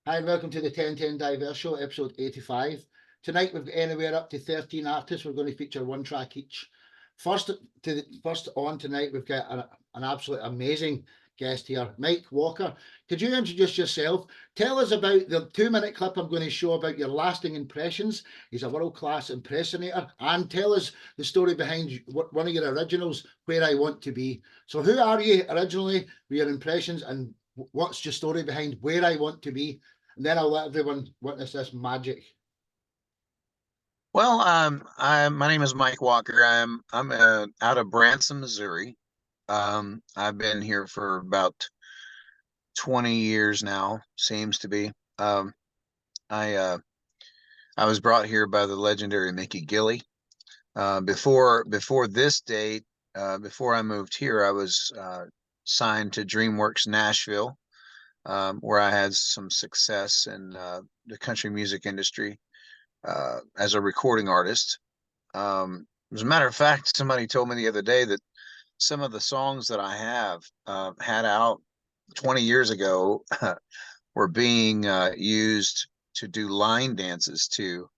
Hi and welcome to the 10-10-Diverse Show, episode 85. Tonight we've got anywhere up to 13 artists. We're going to feature one track each. First on tonight, we've got an absolutely amazing guest here, Mike Walker. Could you introduce yourself? Tell us about the 2-minute clip I'm going to show about your lasting impressions. He's a world-class impersonator. And tell us the story behind one of your originals, Where I Want to Be. So who are you originally with your impressions, and what's your story behind Where I Want to Be? And then I'll let everyone witness this magic. Well, my name is Mike Walker. I'm out of Branson, Missouri. I've been here for about 20 years now, seems to be. I was brought here by the legendary Mickey Gilley. Before this date, before I moved here, I was signed to DreamWorks Nashville, where I had some success in the country music industry as a recording artist. As a matter of fact, somebody told me the other day that some of the songs that I have had out 20 years ago were being used to do line dances to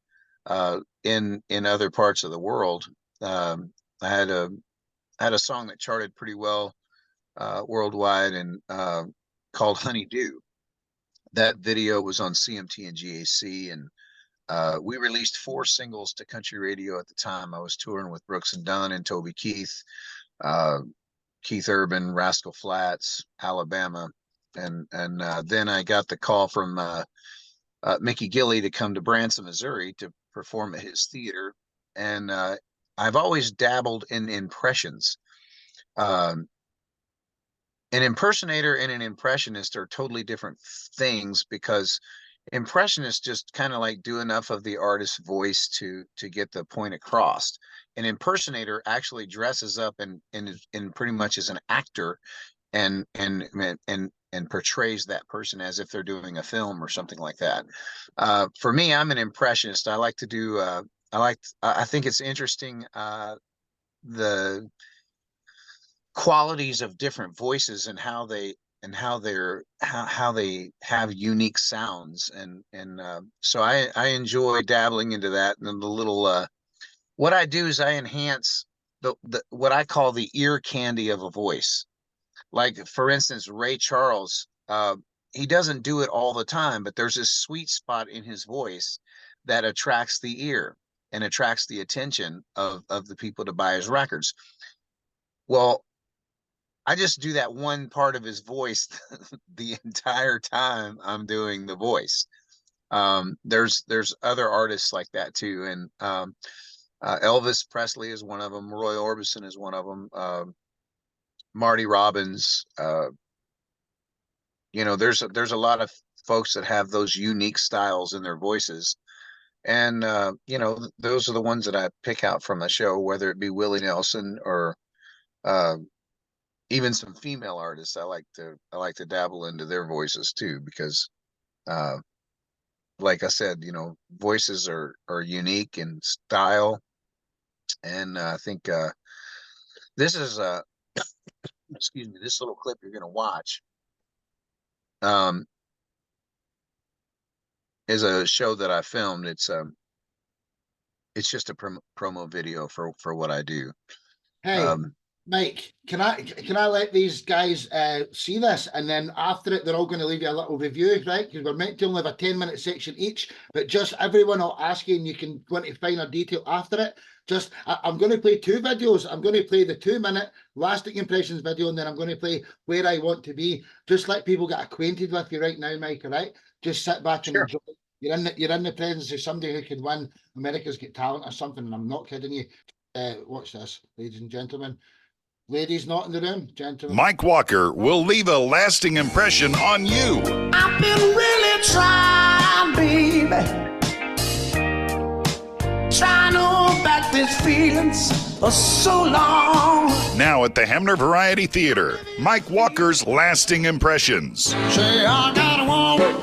in other parts of the world. I had a song that charted pretty well worldwide and called Honeydew. That video was on CMT and GAC, and we released 4 singles to country radio at the time. I was touring with Brooks and Dunn and Toby Keith, Keith Urban, Rascal Flatts, Alabama, and then I got the call from Mickey Gilley to come to Branson, Missouri to perform at his theater. And I've always dabbled in impressions. An impersonator and an impressionist are totally different things, because impressionists just kind of like do enough of the artist's voice to get the point across. An impersonator actually dresses up and pretty much as an actor and portrays that person as if they're doing a film or something like that. For me, I'm an impressionist. I like to do I think it's interesting the qualities of different voices and how they have unique sounds, and so I enjoy dabbling into that. And then the little what I do is I enhance the what I call the ear candy of a voice. Like, for instance, Ray Charles, he doesn't do it all the time, but there's this sweet spot in his voice that attracts the ear and attracts the attention of the people to buy his records. Well, I just do that one part of his voice the entire time I'm doing the voice. There's other artists like that too, and Elvis Presley is one of them. Roy Orbison is one of them. Marty Robbins. There's a lot of folks that have those unique styles in their voices, and those are the ones that I pick out from the show, whether it be Willie Nelson or even some female artists. I like to dabble into their voices too, because like I said, voices are unique in style. And I think this is excuse me, this little clip you're going to watch is a show that I filmed. It's just a promo video for what I do. Hey, Mike, can I let these guys see this, and then after it they're all going to leave you a little review, right? Because we're meant to only have a 10-minute section each, but just everyone will ask you, and you can go into finer detail after it. Just I'm going to play 2 videos. I'm going to play the 2-minute lasting impressions video, and then I'm going to play Where I Want to Be. Just let people get acquainted with you right now, Mike. All right? Just sit back and enjoy. You're in the presence of somebody who could win America's Got Talent or something, and I'm not kidding you. Watch this, ladies and gentlemen. Ladies not in the room, gentlemen. Mike Walker will leave a lasting impression on you. I've been really trying, baby. Trying to hold back these feelings for so long. Now at the Hamner Variety Theater, Mike Walker's lasting impressions. Say I got a woman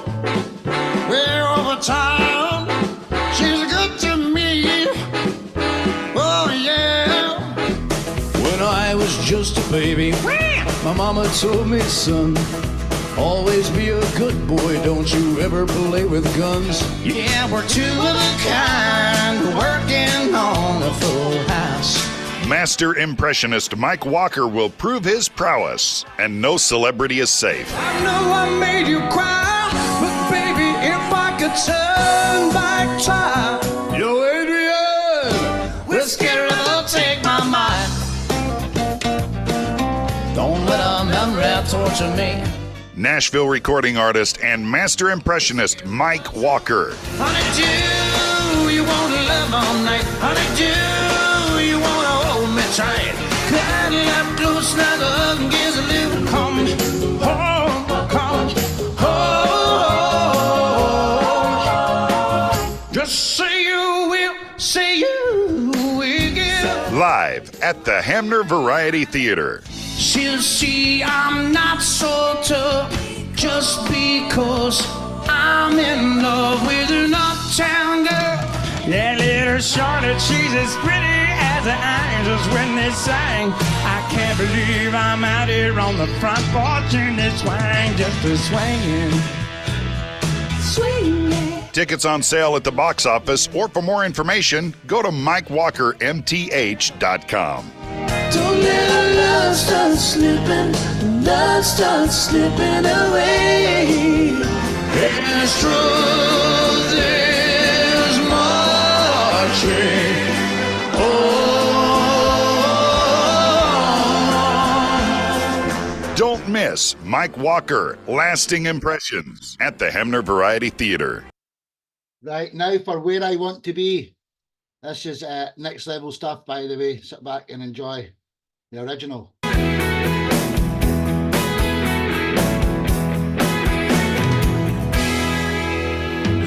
way over town. She's good to me. Oh yeah. When I was just a baby, my mama told me, son, Always be a good boy, don't you ever play with guns. Yeah, we're two of a kind, working on a full house. Master impressionist Mike Walker will prove his prowess, and no celebrity is safe. I know I made you cry, but baby, if I could turn back time, yo, Adrian, whiskey will take my mind. Don't let a memory torture me. Nashville recording artist and master impressionist Mike Walker. Honey, do you want to love all night? Honey, do you want to hold me tight? Cuddle up close, snuggle up and give a little come home, come home. Just say you will, say you will give. Live at the Hamner Variety Theater. She'll see I'm not so tough just because I'm in love with an uptown girl. That little shorty, she's as pretty as the angels when they sing. I can't believe I'm out here on the front porch in this swing, just a swinging. Swinging. Tickets on sale at the box office, or for more information, go to MikeWalkerMTH.com. Don't let love start slipping away. As truth is marching on. Don't miss Mike Walker, Lasting Impressions at the Hamner Variety Theater. Right, now for Where I Want to Be. This is next level stuff, by the way. Sit back and enjoy the original.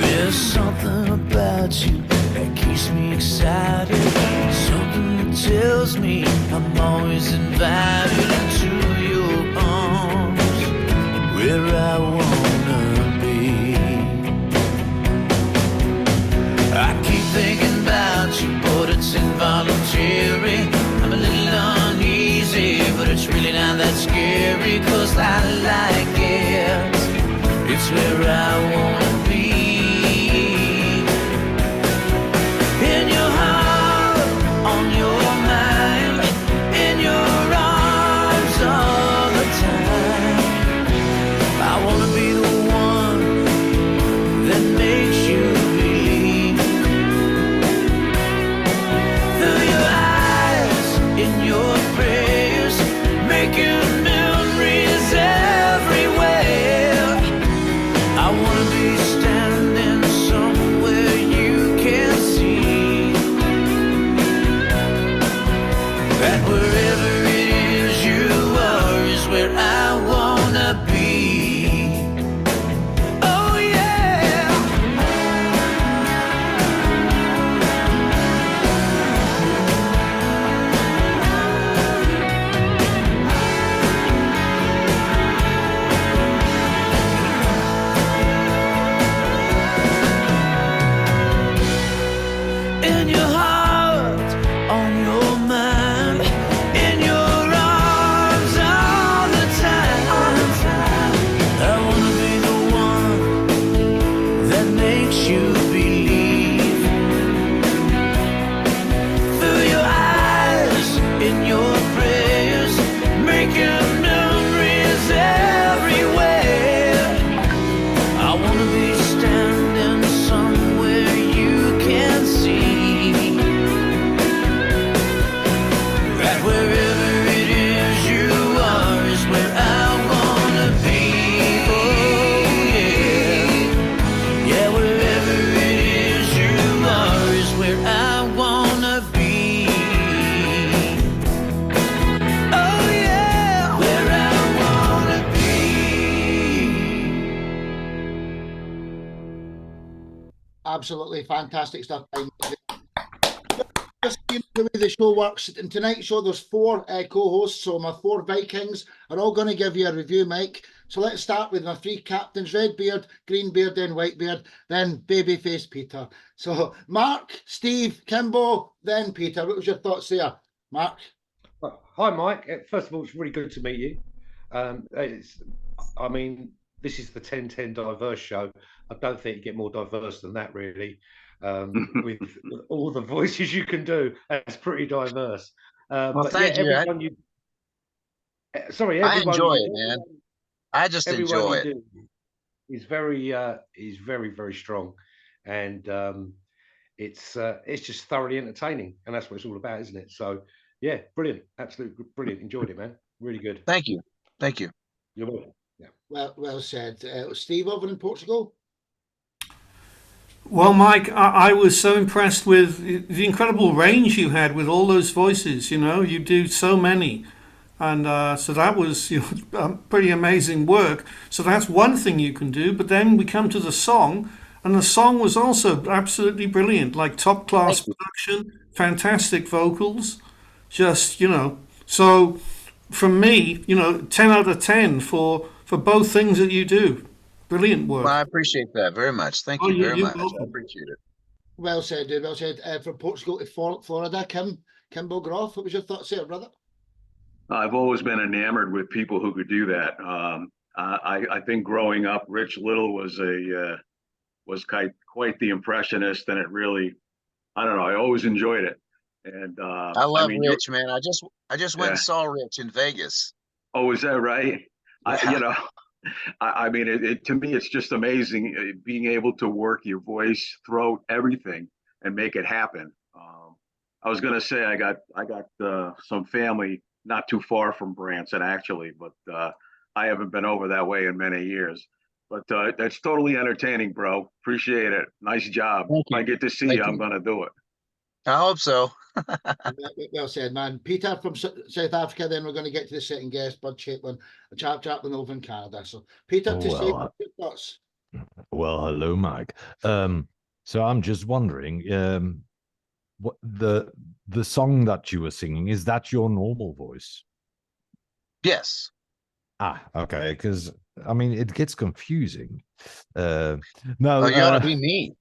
There's something about you that keeps me excited. Something that tells me I'm always invited into your arms, where I wanna be. I keep thinking about you, but it's involuntary. I'm a little uneasy, but it's really not that scary, 'cause I like it. It's where I wanna be. In your heart, on your mind, in your arms all the time. I wanna be the one that makes you believe. Through your eyes, in your prayers, making memories everywhere. I wanna be standing somewhere you can see. That wherever it is you are is where I wanna be. Oh yeah. In your heart, on your mind, in your arms all the time. I wanna be the one that makes you believe. Through your eyes, in your prayers, making memories everywhere. I wanna be standing somewhere you can see. That wherever it is you are is where I wanna be. Oh yeah. Yeah, wherever it is you are is where I wanna be. Oh yeah, where I wanna be. Absolutely fantastic stuff. Just seeing the way the show works, in tonight's show there's four co-hosts, so my four Vikings are all going to give you a review, Mike. So let's start with my three captains: Redbeard, Greenbeard, then Whitebeard, then Babyface Peter. So Mark, Steve, Kimbo, then Peter. What was your thoughts there, Mark? Hi, Mike. First of all, it's really good to meet you. I mean, this is the 10-10-Diverse Show. I don't think you get more diverse than that, really. With all the voices you can do, that's pretty diverse. Well, But thank yeah, you. everyone I enjoy it, man. I just everyone enjoy you it. do is very, very strong, and it's just thoroughly entertaining, and that's what it's all about, isn't it? So yeah, brilliant, absolutely brilliant. Enjoyed it, man. Really good. Thank you. Thank you. You're welcome. Yeah. Well said. Steve over in Portugal. Well, Mike, I was so impressed with the incredible range you had with all those voices. You know, you do so many. And so that was pretty amazing work. So that's one thing you can do. But then we come to the song, and the song was also absolutely brilliant, like top class production, fantastic vocals, just, So from me, 10 out of 10 for both things that you do. Brilliant work. Well, I appreciate that very much. Thank you very much. welcome. I appreciate it. Well said, dude. Well said. From Portugal to Florida, Kimball Groff. What was your thoughts there, brother? I've always been enamored with people who could do that. I think growing up, Rich Little was quite the impressionist, and it really, I don't know, I always enjoyed it. And I love Rich, man. I just went and saw Rich in Vegas. Oh, is that right? Yeah. I mean, to me, it's just amazing being able to work your voice, throat, everything, and make it happen. I was gonna say I got some family not too far from Branson, actually, but I haven't been over that way in many years. But that's totally entertaining, bro. Appreciate it. Nice job. If I get to see you, I'm gonna do it. I hope so. Well said, man. Peter from South Africa. Then we're going to get to the second guest, Bud Chapplain, Chapplain over in Canada. So, Peter, to say your thoughts. Well, hello, Mike. So I'm just wondering, what the song that you were singing, is that your normal voice? Yes. Ah, okay. Because I mean, it gets confusing. No, you ought to be me.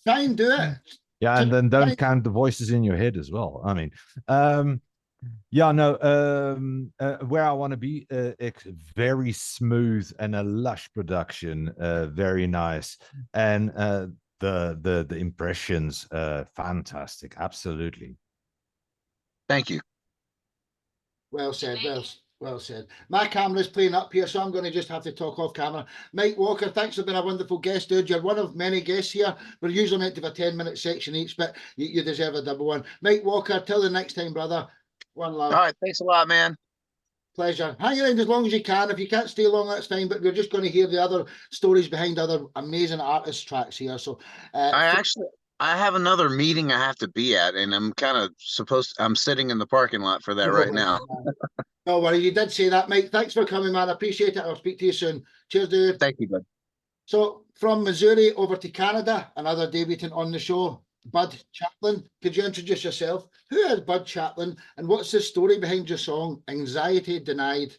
Try and do it. Yeah, and then don't count the voices in your head as well. I mean, yeah, no, where I want to be, it's very smooth and a lush production, very nice, and the impressions, fantastic, absolutely. Thank you. Well said. Well said. My camera's playing up here, so I'm going to just have to talk off camera. Mike Walker, thanks for being a wonderful guest, dude. You're one of many guests here. We're usually meant to have a 10-minute section each, but you deserve a double one. Mike Walker, till the next time, brother. One love. All right. Thanks a lot, man. Pleasure. Hang around as long as you can. If you can't stay long, that's fine, but we're just going to hear the other stories behind other amazing artist tracks here. So I have another meeting I have to be at, and I'm I'm sitting in the parking lot for that right now. No worry, you did say that, Mike. Thanks for coming, man. I appreciate it. I'll speak to you soon. Cheers, dude. Thank you, bud. So from Missouri over to Canada, another debutant on the show, Bud Chapplain. Could you introduce yourself? Who is Bud Chapplain, and what's the story behind your song, Anxiety Denied?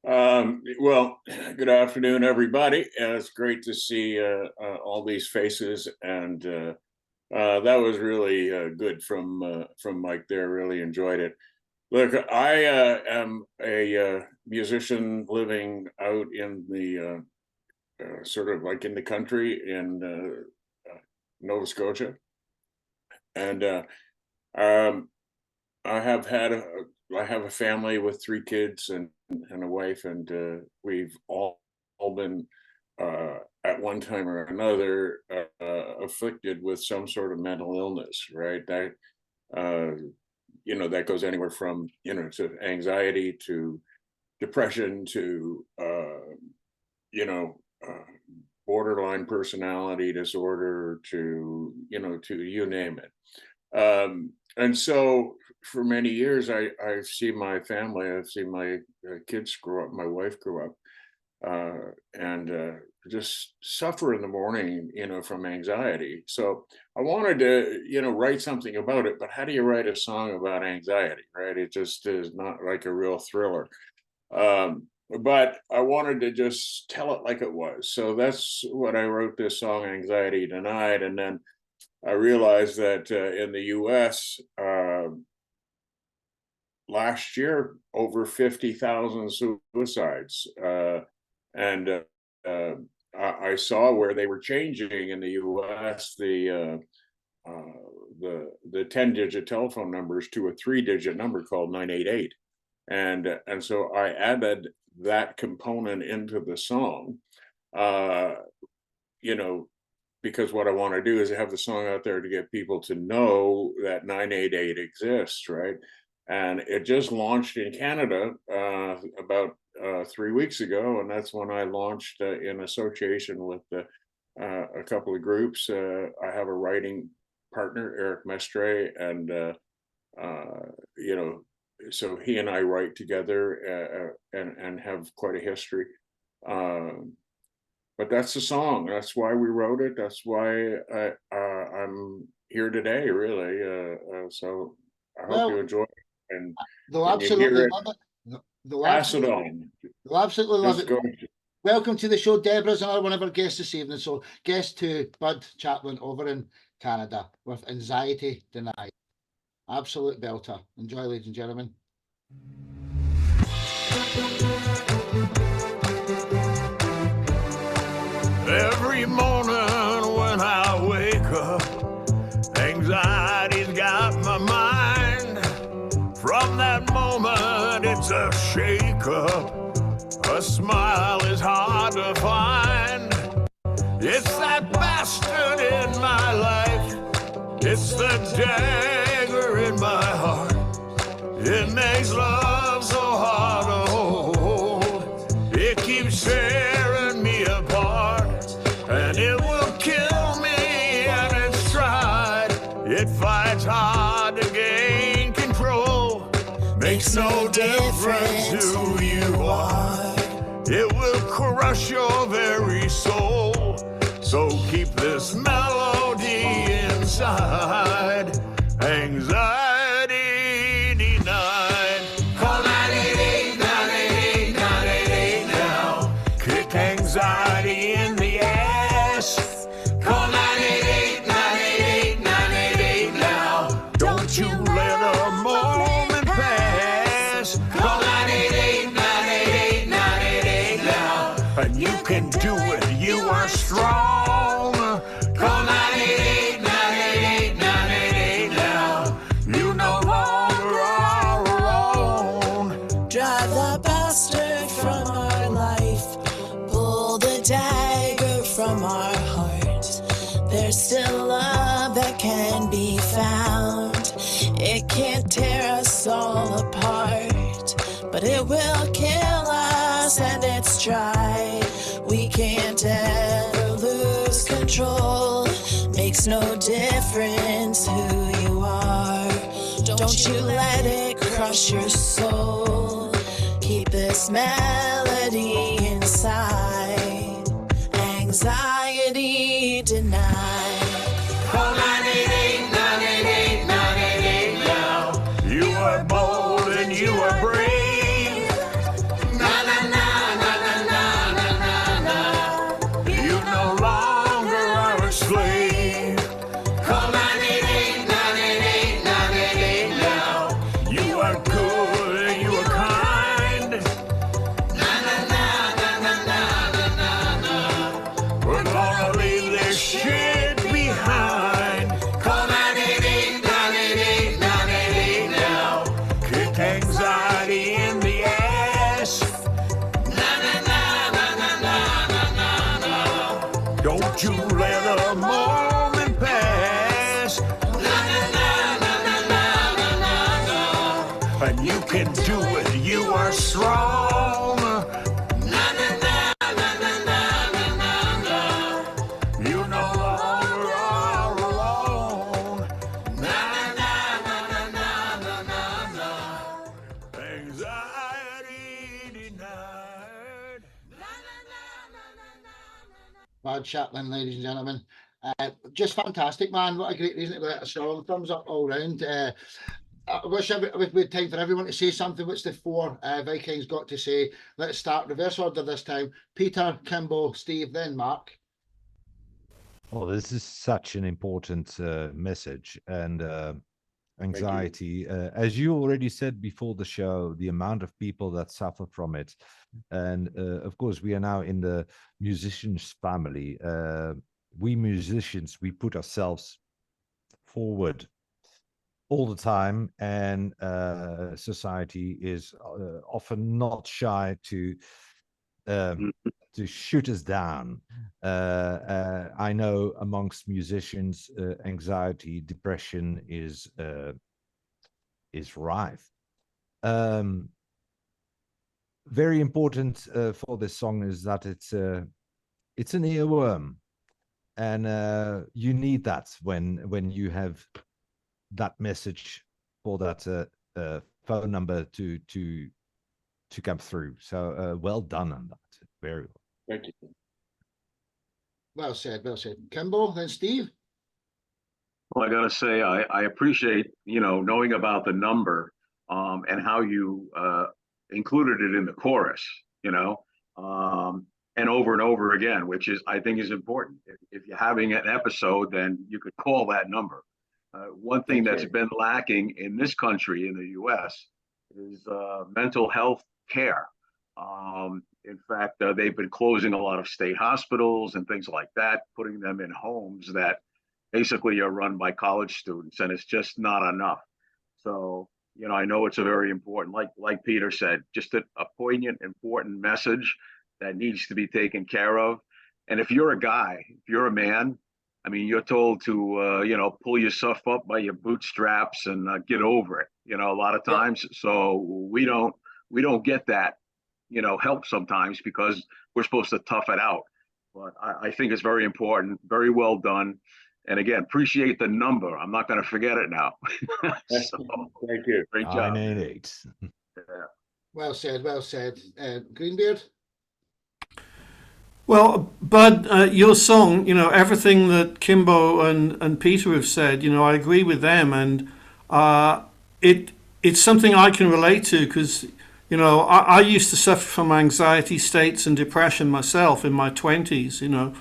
Well, good afternoon, everybody. It's great to see all these faces, and that was really good from Mike there. Really enjoyed it. Look, I am a musician living out in the sort of like in the country in Nova Scotia, and I have a family with 3 kids and a wife, and we've all been at one time or another afflicted with some sort of mental illness, right? That that goes anywhere from to anxiety to depression to borderline personality disorder to you name it. And so for many years, I've seen my family, I've seen my kids grow up, my wife grew up, and just suffer in the morning, from anxiety. So I wanted to, write something about it, but how do you write a song about anxiety, right? It just is not like a real thriller. But I wanted to just tell it like it was. So that's what I wrote this song, Anxiety Denied. And then I realized that in the US, last year, over 50,000 suicides. I saw where they were changing in the US the 10-digit telephone numbers to a 3-digit number called 988. And so I added that component into the song, you know, because what I want to do is have the song out there to get people to know that 988 exists, right? And it just launched in Canada about 3 weeks ago, and that's when I launched in association with a couple of groups. I have a writing partner, Eric Mestre, and you know, so he and I write together and have quite a history. But that's the song. That's why we wrote it. That's why I'm here today, really. So I hope you enjoy it. And they'll absolutely love it. Pass it on. They'll absolutely love Just it. Welcome to the show. Deborah's another one of our guests this evening. So guest to Bud Chapplain over in Canada with Anxiety Denied. Absolute belter. Enjoy, ladies and gentlemen. Every morning when I wake up, anxiety's got my mind. From that moment, it's a shake-up. A smile is hard to find. It's that bastard in my life. It's the dagger in my heart. It makes love so hard to hold. It keeps tearing me apart. And it will kill me at its stride. It fights hard to gain control. Makes no difference who you are. It will crush your very soul. So keep this melody inside. Anxiety denied. Call 988, 988, 988 now. Kick anxiety in the ass. Call 988, 988, 988 now. Don't you let a moment pass. Call 988, 988, 988 now. And you can do it, you are strong. Call 988, 988, 988 now. You no longer are alone. Drive the bastard from our life. Pull the dagger from our heart. There's still love that can be found. It can't tear us all apart, but it will kill us and it's tried. We can't ever lose control. Makes no difference who you are. Don't you let it crush your soul. Keep this melody inside. Anxiety denied. Call 988, 988, 988 now. You are bold and you are brave. Na na na na na na na na na. You no longer are a slave. Call 988, 988, 988 now. You are good and you are kind. Na na na na na na na na na. We're gonna leave this shit behind. Call 988, 988, 988 now. Kick anxiety in the ass. Na na na na na na na na na. Don't you let a moment pass. Na na na na na na na na na. And you can do it, you are strong. Na na na na na na na na na. You no longer are alone. Na na na na na na na na. Anxiety denied. Bud Chapplain, ladies and gentlemen. Just fantastic, man. What a great reason to let a song. Thumbs up all round. I wish we had time for everyone to say something. What's the four Vikings got to say? Let's start reverse order this time. Peter, Kimbo, Steve, then Mark. Oh, this is such an important message, and anxiety. As you already said before the show, the amount of people that suffer from it. And of course, we are now in the musicians family. We musicians, we put ourselves forward all the time, and society is often not shy to shoot us down. I know amongst musicians, anxiety, depression is rife. Very important for this song is that it's an earworm, and you need that when you have that message for that phone number to come through. So well done on that. Very well. Thank you. Well said, well said. Kimbo, then Steve. Well, I gotta say, I appreciate, knowing about the number, and how you included it in the chorus, and over again, which I think is important. If you're having an episode, then you could call that number. One thing that's been lacking in this country, in the U.S., is mental health care. In fact, they've been closing a lot of state hospitals and things like that, putting them in homes that basically are run by college students, and it's just not enough. So, I know it's a very important, like Peter said, just a poignant, important message that needs to be taken care of. And if you're a guy, if you're a man, I mean, you're told to, pull yourself up by your bootstraps and get over it, a lot of times. So we don't get that, help sometimes, because we're supposed to tough it out. But I think it's very important, very well done. And again, appreciate the number. I'm not going to forget it now. So, thank you. Great job. 988. Yeah. Well said, well said. Greenbeard? Well, Bud, your song, everything that Kimbo and Peter have said, I agree with them, and it's something I can relate to, because, I used to suffer from anxiety states and depression myself in my 20s,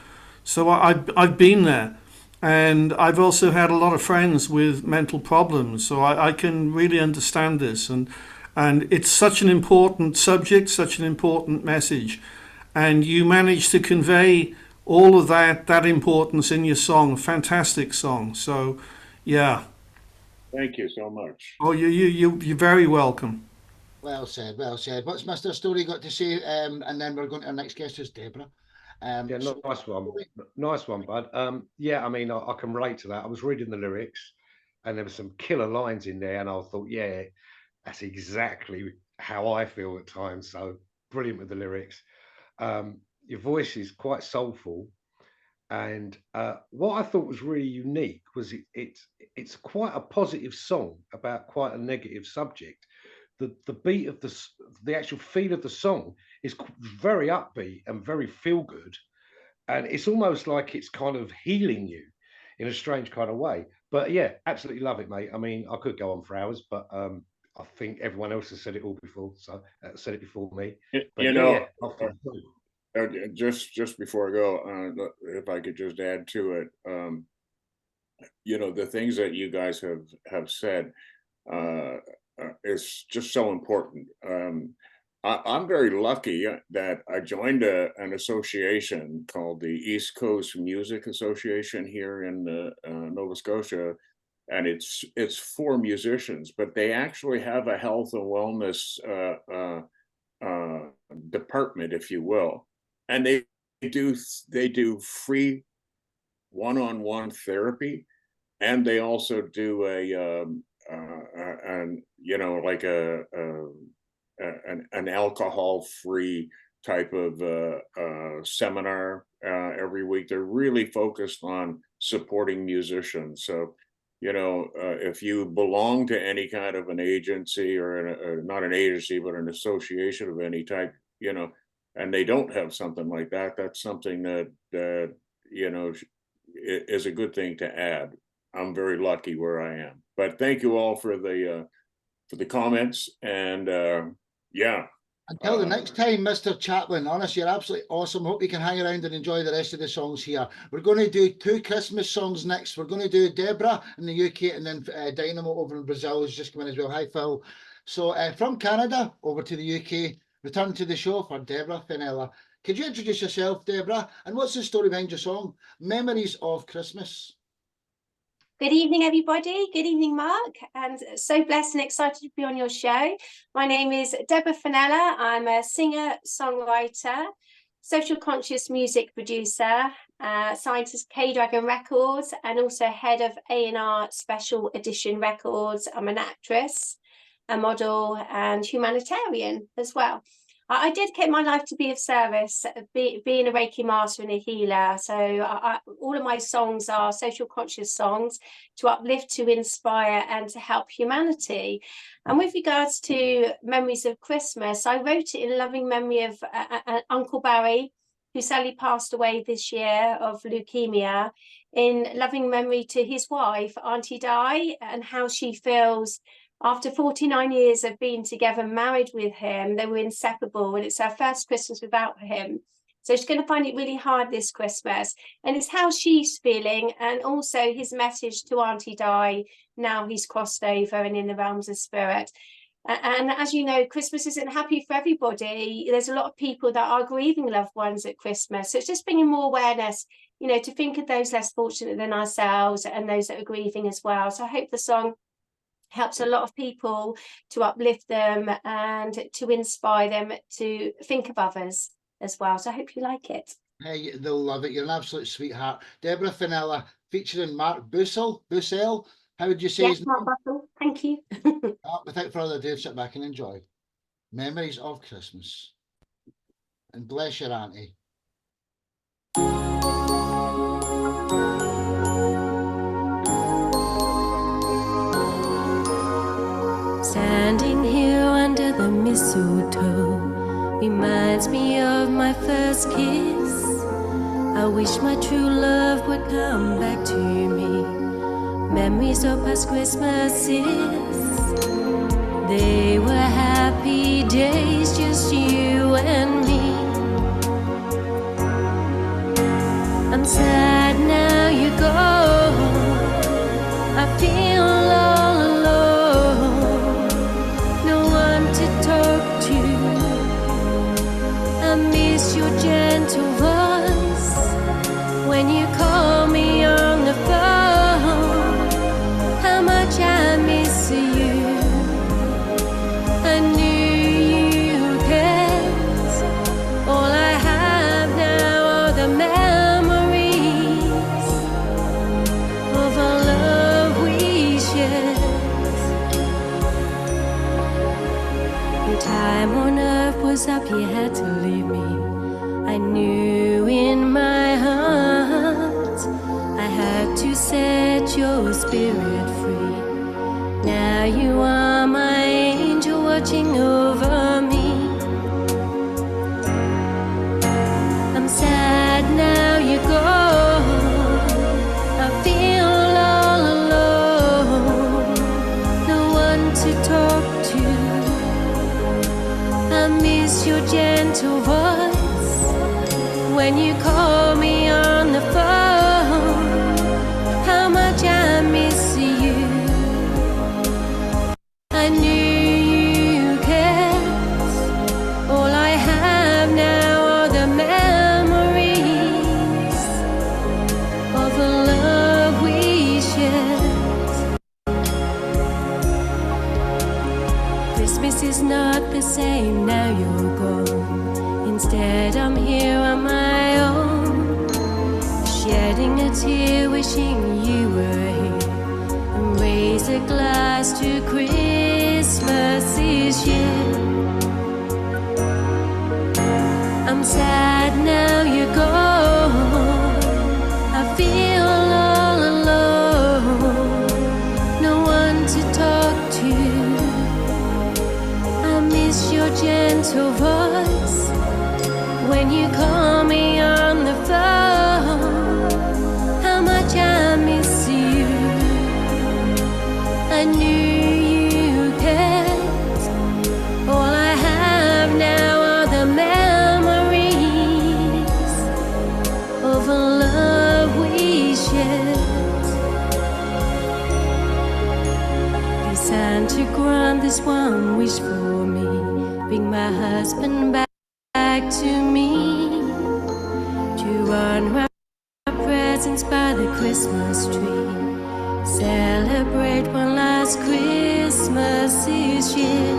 so I've been there. And I've also had a lot of friends with mental problems, so I can really understand this. And it's such an important subject, such an important message. And you managed to convey all of that importance in your song. Fantastic song. So, yeah. Thank you so much. Oh, you're very welcome. Well said, well said. What's Mr. Storey got to say? And then we're going to our next guest, is Deborah. Nice one, Bud. I can relate to that. I was reading the lyrics, and there were some killer lines in there, and I thought, yeah, that's exactly how I feel at times. So brilliant with the lyrics. Your voice is quite soulful, and what I thought was really unique was it's quite a positive song about quite a negative subject. The beat of the actual feel of the song is very upbeat and very feel good, and it's almost like it's kind of healing you in a strange kind of way. But yeah, absolutely love it, mate. I mean, I could go on for hours, but I think everyone else has said it all before, so said it before me. But just before I go, if I could just add to it, the things that you guys have said is just so important. I'm very lucky that I joined an association called the East Coast Music Association here in Nova Scotia, and it's for musicians, but they actually have a health and wellness department, if you will, and they do free one-on-one therapy, and they also do an alcohol-free type of seminar every week. They're really focused on supporting musicians. So, if you belong to any kind of an agency or not an agency, but an association of any type, and they don't have something like that, that's something that is a good thing to add. I'm very lucky where I am. But thank you all for the comments, and Until the next time, Mr. Chapplain, honestly, you're absolutely awesome. Hope you can hang around and enjoy the rest of the songs here. We're going to do 2 Christmas songs next. We're going to do Deborah in the UK, and then Dynamo over in Brazil is just coming as well. Hi, Phil. So from Canada over to the UK, return to the show for Deborah Fennella. Could you introduce yourself, Deborah? And what's the story behind your song, Memories of Christmas? Good evening, everybody. Good evening, Mark. And so blessed and excited to be on your show. My name is Deborah Fennella. I'm a singer, songwriter, social conscious music producer, signed to K-Dragon Records, and also head of A&R Special Edition Records. I'm an actress, a model, and humanitarian as well. I dedicate my life to be of service, being a Reiki master and a healer. So all of my songs are social conscious songs to uplift, to inspire, and to help humanity. And with regards to Memories of Christmas, I wrote it in loving memory of Uncle Barry, who sadly passed away this year of leukemia, in loving memory to his wife, Auntie Di, and how she feels. After 49 years of being together, married with him, they were inseparable, and it's her first Christmas without him. So she's going to find it really hard this Christmas. And it's how she's feeling, and also his message to Auntie Di, now he's crossed over and in the realms of spirit. And as you know, Christmas isn't happy for everybody. There's a lot of people that are grieving loved ones at Christmas. So it's just bringing more awareness, you know, to think of those less fortunate than ourselves and those that are grieving as well. So I hope the song helps a lot of people to uplift them and to inspire them to think of others as well. So I hope you like it. Hey, they'll love it. You're an absolute sweetheart. Deborah Fennella, featuring Mark Bussell. How would you say yes, his Mark name? Bussell. Thank you. Without further ado, sit back and enjoy Memories of Christmas. And bless your auntie. Standing here under the mistletoe reminds me of my first kiss. I wish my true love would come back to me. Memories of past Christmases, they were happy days, just you and me. I'm sad now you go, I feel all alone, no one to talk to. I miss your gentle voice when you call me on the phone. How much I miss you. I knew you cared. All I have now are the memories of our love we shared. Your time on earth was up, you had to leave me. I knew in my heart I had to set your spirit free. Now you are my angel watching over me. I'm sad now you go, I feel all alone, no one to talk to. I miss your gentle voice when you call me on the phone. How much I miss you. I knew you cared. All I have now are the memories of the love we shared. Christmas is not the same now you're gone. Instead I'm here on my own, shedding a tear wishing you were here, and raise a glass to Christmas this year. I'm sad now you're gone, I feel all alone, no one to talk to. I miss your gentle voice when you call me on the phone. How much I miss you. I knew you cared. All I have now unwrap presents by the Christmas tree. Celebrate one last Christmas this year.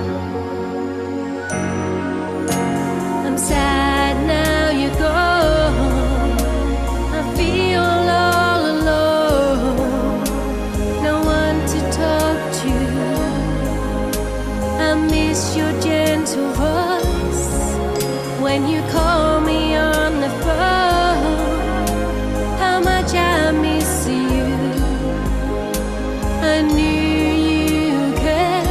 I'm sad now you're gone. I feel all alone. No one to talk to. I miss your gentle voice when you call me on the phone. How much I miss you. I knew you cared.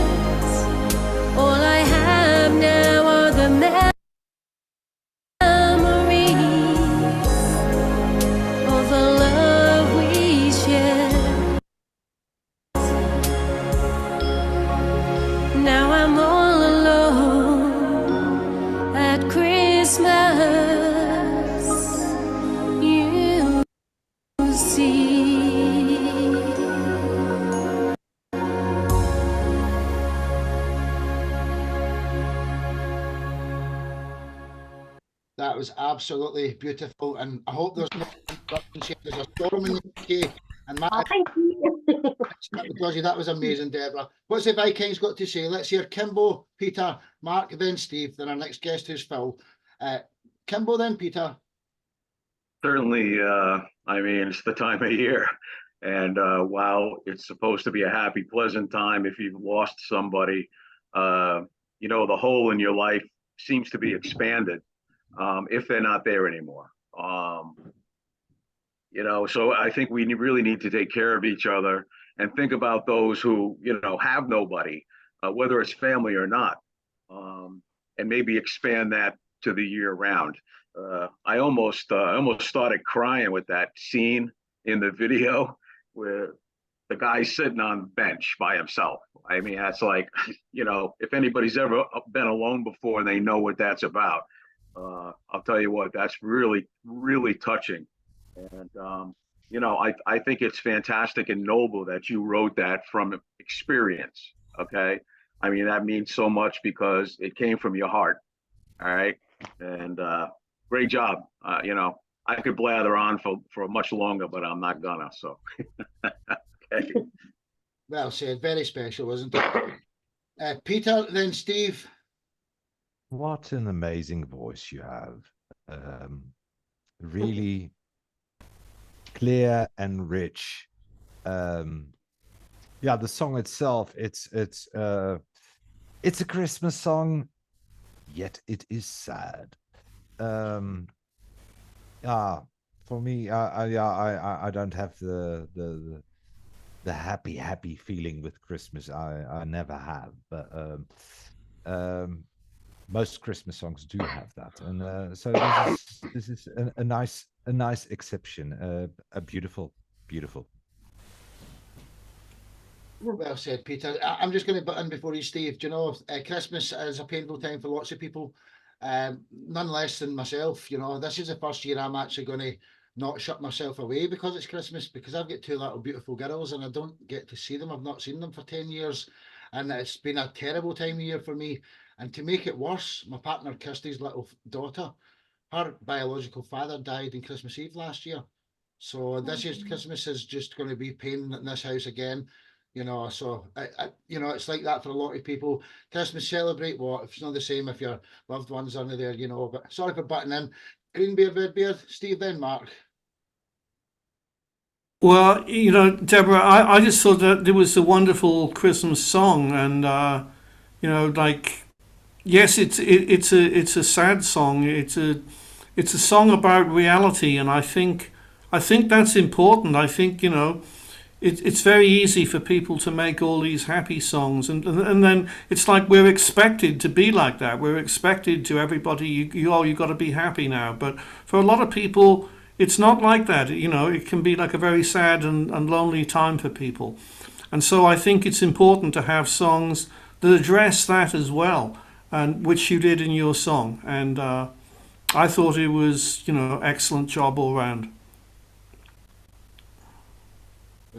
All I have now are the memories of the love we shared. Now I'm all alone at Christmas. You see. That was absolutely beautiful, and I hope there's no interruptions here. There's a storm in the UK, and Oh, Matt, thank you. because that was amazing, Deborah. What's the Vikings got to say? Let's hear Kimbo, Peter, Mark, then Steve, then our next guest who's Phil. Kimbo, then Peter. Certainly, I mean, it's the time of year. And while it's supposed to be a happy, pleasant time, if you've lost somebody, you know, the hole in your life seems to be expanded if they're not there anymore. You know, so I think we really need to take care of each other and think about those who, you know, have nobody, whether it's family or not, and maybe expand that to the year round. I almost started crying with that scene in the video where the guy's sitting on the bench by himself. I mean, that's like, you know, if anybody's ever been alone before, they know what that's about. I'll tell you what, that's really, really touching. And, you know, I think it's fantastic and noble that you wrote that from experience. Okay. I mean, that means so much because it came from your heart. All right. And great job. You know, I could blather on for much longer, but I'm not gonna. So, okay. Well said. Very special, wasn't it? Peter, then Steve. What an amazing voice you have. Really clear and rich. Yeah, the song itself, it's a Christmas song, yet it is sad. Yeah, for me, I don't have the happy feeling with Christmas. I never have, but most Christmas songs do have that, and so this is a nice exception, a beautiful. Well said, Peter. I'm just going to butt in before you, Steve. Do you know, Christmas is a painful time for lots of people, none less than myself. You know, this is the first year I'm actually going to not shut myself away because it's Christmas, because I've got two little beautiful girls and I don't get to see them. I've not seen them for 10 years, and it's been a terrible time of year for me. And to make it worse, my partner Kirsty's little daughter, her biological father died on Christmas Eve last year. So this year's Christmas is just going to be pain in this house again. You know, so you know, it's like that for a lot of people. Christmas, celebrate what? If it's not the same if your loved ones aren't there, you know. But sorry for butting in. Green beard, red beard, Steve, then Mark. Well, you know, Deborah, I just thought that there was a wonderful Christmas song, and you know, like, yes, it's a sad song. It's a song about reality, and I think that's important. I think, you know, it's very easy for people to make all these happy songs, and then it's like we're expected to be like that. We're expected to, everybody, you got to be happy now. But for a lot of people, it's not like that. You know, it can be like a very sad and lonely time for people. And so I think it's important to have songs that address that as well, and which you did in your song. And I thought it was, you know, excellent job all round.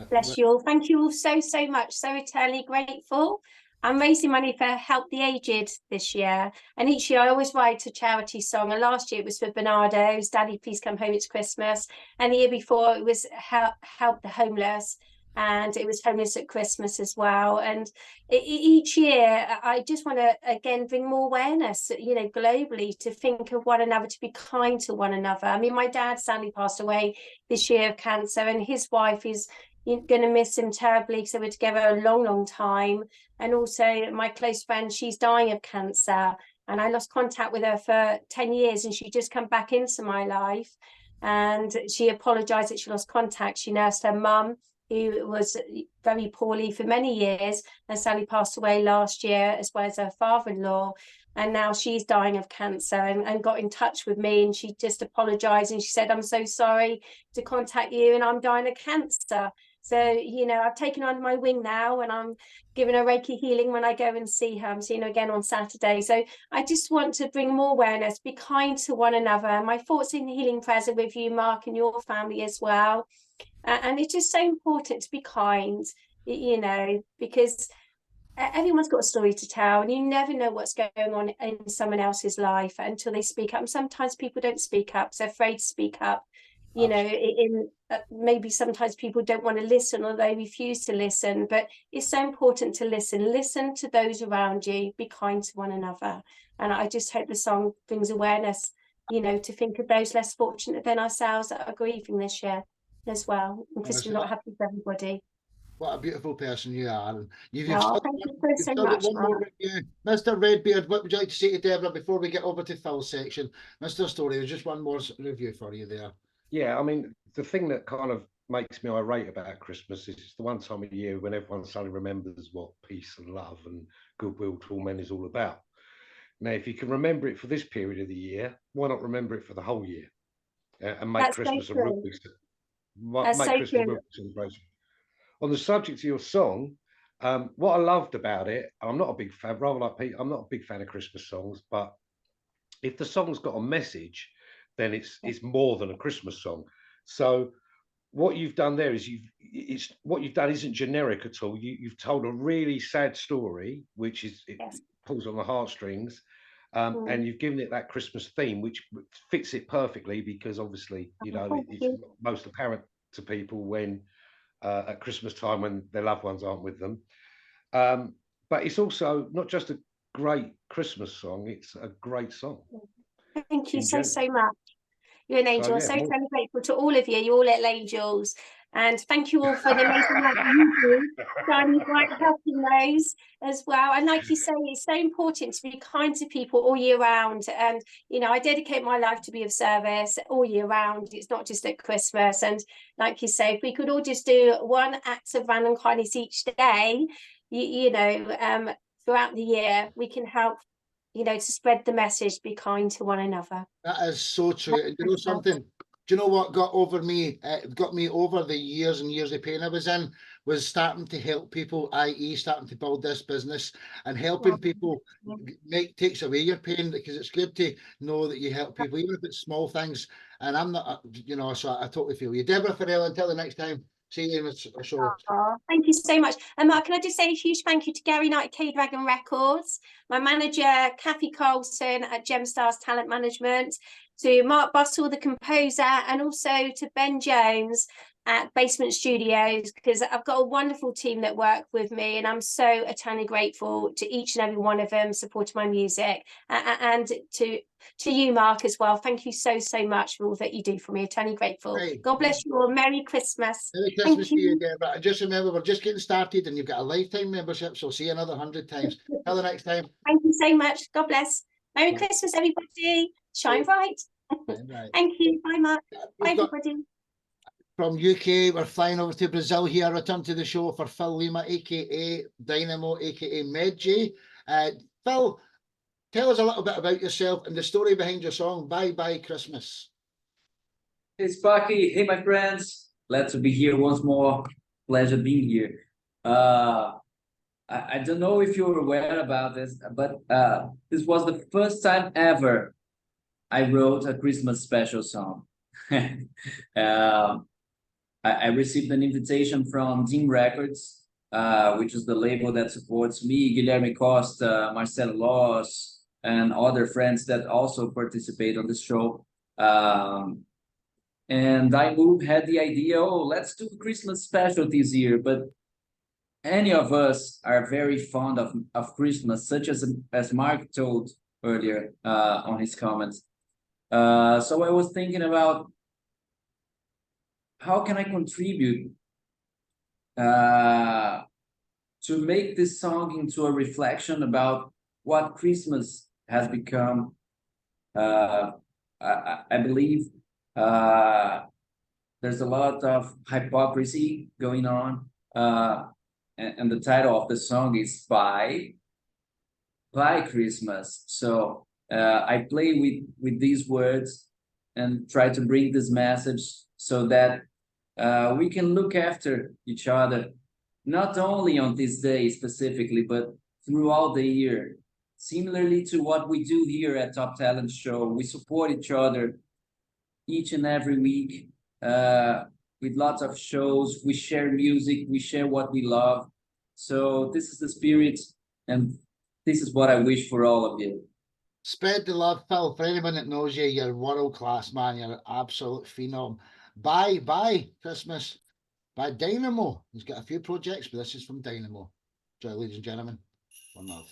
Bless you all. Thank you all so much. So eternally grateful. I'm raising money for Help the Aged this year. And each year I always write a charity song. And last year it was for Bernardo's Daddy, Please Come Home, It's Christmas. And the year before it was Help the Homeless. And it was Homeless at Christmas as well. And each year I just want to, again, bring more awareness, you know, globally, to think of one another, to be kind to one another. I mean, my dad sadly passed away this year of cancer, and his wife is going to miss him terribly because they were together a long, long time. And also my close friend, she's dying of cancer, and I lost contact with her for 10 years, and she just come back into my life. And she apologized that she lost contact. She nursed her mum, who was very poorly for many years, and sadly passed away last year, as well as her father-in-law. And now she's dying of cancer, and got in touch with me, and she just apologized, and she said, I'm so sorry to contact you, and I'm dying of cancer. So, you know, I've taken her under my wing now, and I'm giving her Reiki healing when I go and see her. I'm seeing her again on Saturday. So I just want to bring more awareness, be kind to one another. My thoughts in healing prayers are with you, Mark, and your family as well. And it's just so important to be kind, you know, because everyone's got a story to tell, and you never know what's going on in someone else's life until they speak up. And sometimes people don't speak up, so they're afraid to speak up. You know, maybe sometimes people don't want to listen, or they refuse to listen, but it's so important to listen to those around you, be kind to one another. And I just hope the song brings awareness, you know, to think of those less fortunate than ourselves that are grieving this year as well. And Christmas not happy for everybody. What a beautiful person you are. And you've thank you so much, one more review. Mr. Redbeard, what would you like to say to Deborah before we get over to Phil's section? Mr. Storey, there's just one more review for you there. Yeah, I mean, the thing that kind of makes me irate about Christmas is it's the one time of year when everyone suddenly remembers what peace and love and goodwill to all men is all about. Now, if you can remember it for this period of the year, why not remember it for the whole year and make Christmas a real celebration? On the subject of your song, what I loved about it, I'm not a big fan, rather like Pete, I'm not a big fan of Christmas songs, but if the song's got a message, then it's more than a Christmas song. So what you've done there is what you've done isn't generic at all. You've told a really sad story, which is pulls on the heartstrings, and you've given it that Christmas theme, which fits it perfectly, because obviously, you know, it's most apparent to people when at Christmas time when their loved ones aren't with them. But it's also not just a great Christmas song, it's a great song. Thank you so much. You're an angel. I'm so grateful to all of you. You're all little angels. And thank you all for the amazing work that you do. Johnny, helping those as well. And like you say, it's so important to be kind to people all year round. And, you know, I dedicate my life to be of service all year round. It's not just at Christmas. And like you say, if we could all just do one act of random kindness each day, you know, throughout the year, we can help, you know, to spread the message, be kind to one another. That is so true. You know something? Do you know what got me over the years and years of pain I was in? Was starting to help people, i.e. starting to build this business, and helping people takes away your pain, because it's good to know that you help people, even if it's small things. And I'm not, you know, so I totally feel you. Deborah, Fennella, until the next time. See you in a show. Thank you so much. And Mark, can I just say a huge thank you to Gary Knight at K-Dragon Records, my manager, Kathy Colson at Gemstars Talent Management, to Mark Bustle, the composer, and also to Ben Jones at Basement Studios, because I've got a wonderful team that work with me, and I'm so eternally grateful to each and every one of them supporting my music, and to you, Mark, as well. Thank you so much for all that you do for me. Eternally grateful. Hey, God bless you all. Merry Christmas. Merry Christmas to you, Deborah. Just remember, we're just getting started, and you've got a lifetime membership, so see you another 100 times. Till the next time. Thank you so much. God bless. Merry Christmas, everybody. Shine bright. Thank you. Bye, Mark. Bye, everybody. From UK, we're flying over to Brazil here. Return to the show for Phil Lima, aka Dynamo, aka Medji. Phil, tell us a little bit about yourself and the story behind your song Bye Bye Christmas. Hey Sparky, hey my friends, glad to be here once more. Pleasure being here. I don't know if you're aware about this, but this was the first time ever I wrote a Christmas special song. I received an invitation from Dean Records which is the label that supports me, Guilherme Costa, Marcelo Loss, and other friends that also participate on this show. And I had the idea, oh, let's do a Christmas special this year. But any of us are very fond of Christmas, such as Mark told earlier on his comments. So I was thinking about how can I contribute to make this song into a reflection about what Christmas has become. I believe there's a lot of hypocrisy going on. And the title of the song is Bye Christmas. So I play with these words and try to bring this message so that we can look after each other, not only on this day specifically, but throughout the year. Similarly to what we do here at Top Talent Show, we support each other each and every week with lots of shows. We share music, we share what we love. So this is the spirit, and this is what I wish for all of you. Spread the love, Phil. For anyone that knows you, you're world class, man. You're an absolute phenom. Bye Christmas by Dynamo. He's got a few projects, but this is from Dynamo. Enjoy, ladies and gentlemen. One love.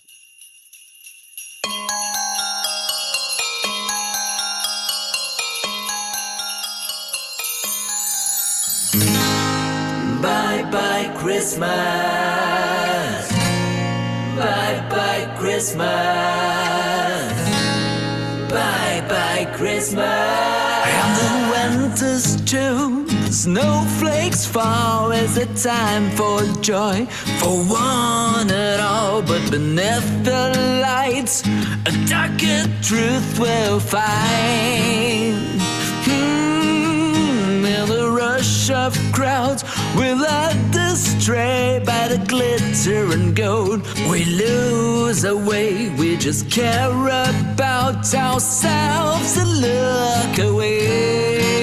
Bye Christmas. Bye Christmas. Bye Christmas. And the winter's true. Snowflakes fall as a time for joy, for one and all. But beneath the lights, a darker truth will find. In the rush of crowds, we're led astray by the glitter and gold. We lose our way, we just care about ourselves and look away.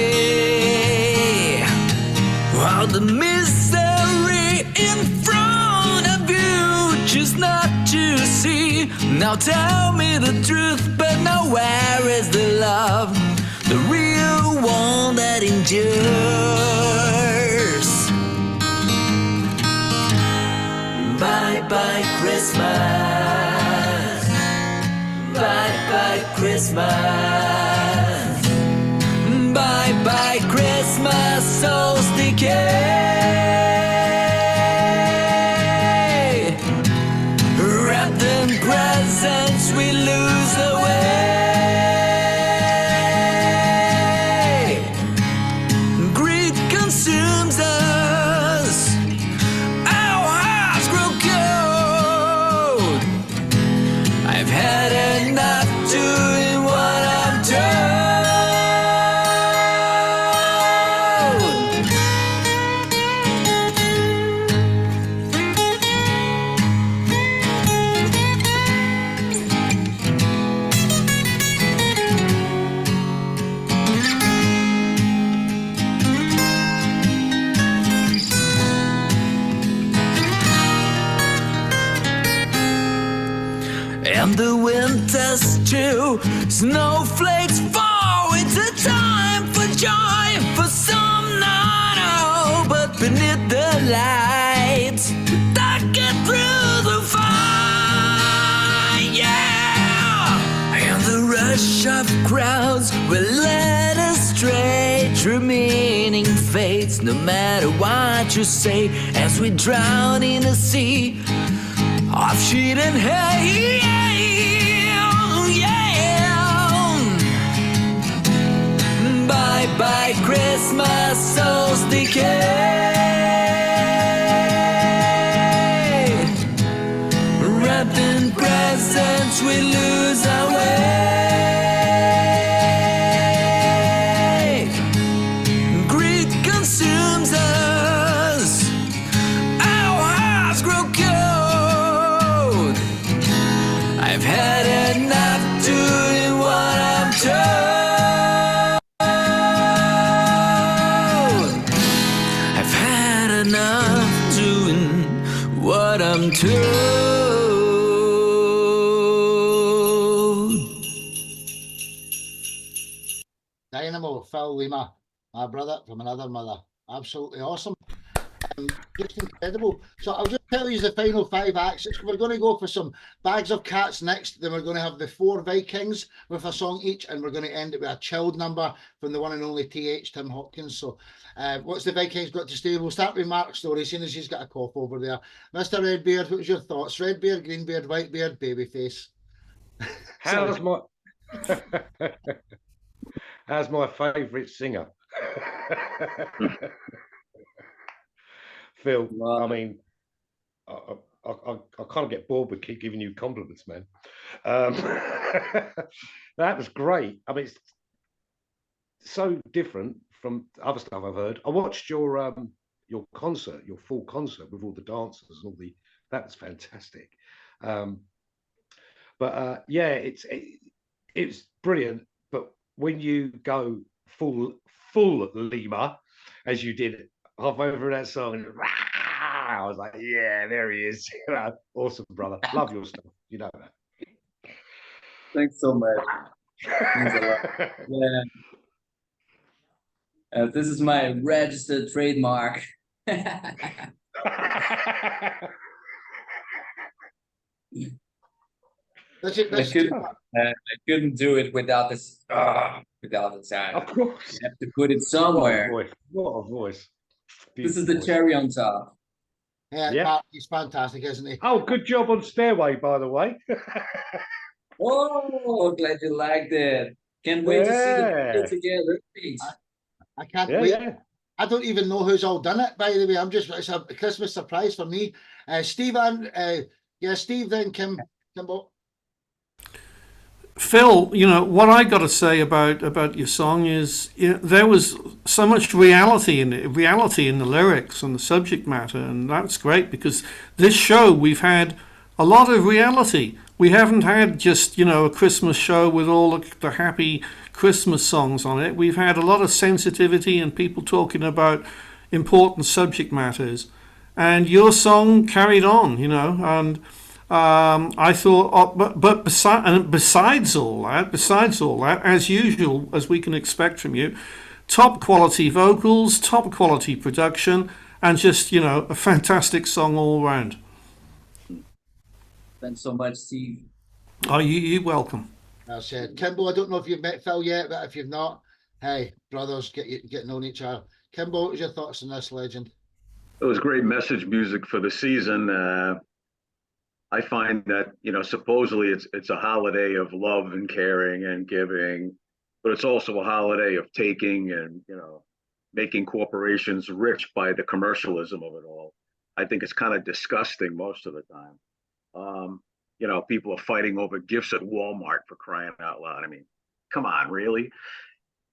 While the misery in front of you, choose not to see. Now tell me the truth, but now where is the love? The real one that endures. Bye Christmas. Bye Christmas. Bye Christmas, souls decay. Wrapped in presents, we lose the way. The winter's true, snowflakes fall. It's a time for joy, for some not all. But beneath the lights, darker through the fire, yeah. And the rush of crowds will lead us astray. True meaning fades, no matter what you say, as we drown in a sea of shit and hate. Bye Christmas, souls decay. Wrapped in presents, we lose our way. Greed consumes us, our hearts grow cold. I've had enough doing what I'm told. Oh, Phil Lima, my brother from another mother. Absolutely awesome. Just incredible. So I'll just tell you the final 5 acts. We're going to go for some Bags of Cats next. Then we're going to have the 4 Vikings with a song each, and we're going to end it with a chilled number from the one and only Tim Hopkins. So what's the Vikings got to say? We'll start with Mark Storey, seeing as he's got a cough over there. Mr. Redbeard, what was your thoughts? Redbeard, Greenbeard, Whitebeard, Babyface. How's my how's my favourite singer? Phil, I mean, I kind of get bored with keep giving you compliments, man. That was great. I mean, it's so different from other stuff I've heard. I watched your concert, your full concert with all the dancers and all the. That was fantastic. But yeah, it's brilliant. But when you go full Lima, as you did halfway over that song, and I was like, yeah, there he is. Awesome, brother. Love your stuff. You know that. Thanks so much. Means a lot. Yeah. This is my registered trademark. I couldn't do it without this. Without the sound. Of course. I have to put it somewhere. What a voice. This is the cherry on top. Yeah, he's fantastic, isn't he? Oh, good job on Stairway, by the way. Oh, glad you liked it. Can't wait to see the video together. I can't wait. Yeah. I don't even know who's all done it, by the way. It's a Christmas surprise for me. Steve and Steve, then Kimbo. Phil, you know what I got to say about your song is, there was so much reality in it, reality in the lyrics and the subject matter, and that's great because this show we've had a lot of reality. We haven't had just a Christmas show with all the happy Christmas songs on it. We've had a lot of sensitivity and people talking about important subject matters, and your song carried on, and. I thought, but besides all that, as usual, as we can expect from you, top quality vocals, top quality production, and just a fantastic song all around. Thanks so much, Steve. Oh, you're welcome. That's it. Kimbo, I don't know if you've met Phil yet, but if you've not, hey, brothers, get known each other. Kimbo, what was your thoughts on this legend? It was great message music for the season. I find that, supposedly it's a holiday of love and caring and giving, but it's also a holiday of taking and, making corporations rich by the commercialism of it all. I think it's kind of disgusting most of the time. People are fighting over gifts at Walmart, for crying out loud. I mean, come on, really?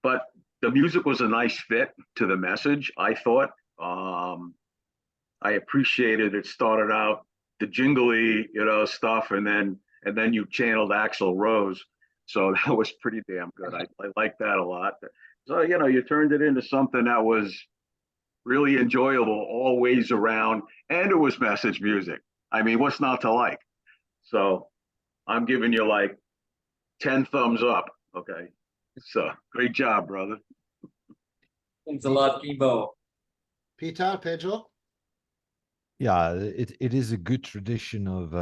But the music was a nice fit to the message, I thought. I appreciated it started out the jingly, stuff, and then you channeled Axl Rose, so that was pretty damn good. I liked that a lot. So you turned it into something that was really enjoyable all ways around, and it was message music. I mean, what's not to like? So I'm giving you like 10 thumbs up. Okay, so great job, brother. Thanks a lot, Kimbo. Peter, Pedro. Yeah, it is a good tradition of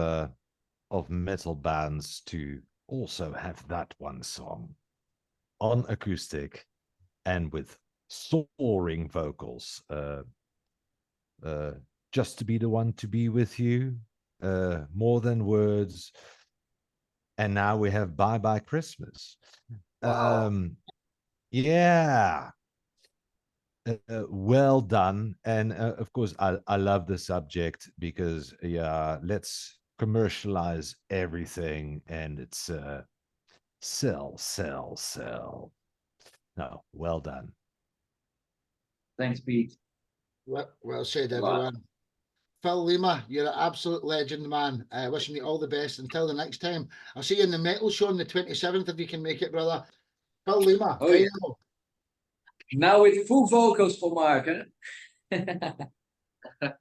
metal bands to also have that one song on acoustic and with soaring vocals. Just to be the one to be with you, more than words. And now we have Bye Bye Christmas. Wow. Yeah. Well done. And of course I love the subject because let's commercialize everything, and it's sell. No, well done. Thanks, Pete. Well said, everyone. Phil Lima, you're an absolute legend, man. Wishing you all the best. Until the next time, I'll see you in the metal show on the 27th if you can make it, brother. Phil Lima. Oh, yeah. Now with full vocals for Mark, huh?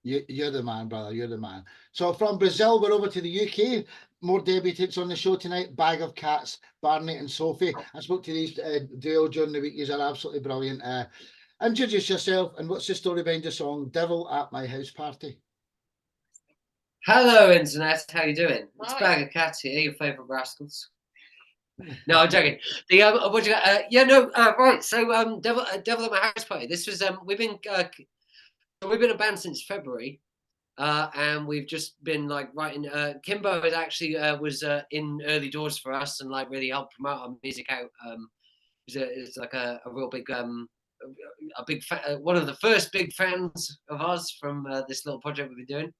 You're the man, brother. You're the man. So from Brazil, we're over to the UK. More debutants on the show tonight. Bag of Cats, Barney and Sophie. I spoke to these duo during the week. These are absolutely brilliant. Introduce yourself and what's the story behind the song "Devil at My House Party"? Hello, internet. How you doing? It's Bag of Cats here, your favourite rascals. No, I'm joking. The right. So Devil at My House Party. This was we've been a band since February, and we've just been like writing. Kimbo had actually was in early doors for us and like really helped promote our music out. It's like a real big one of the first big fans of us from this little project we've been doing.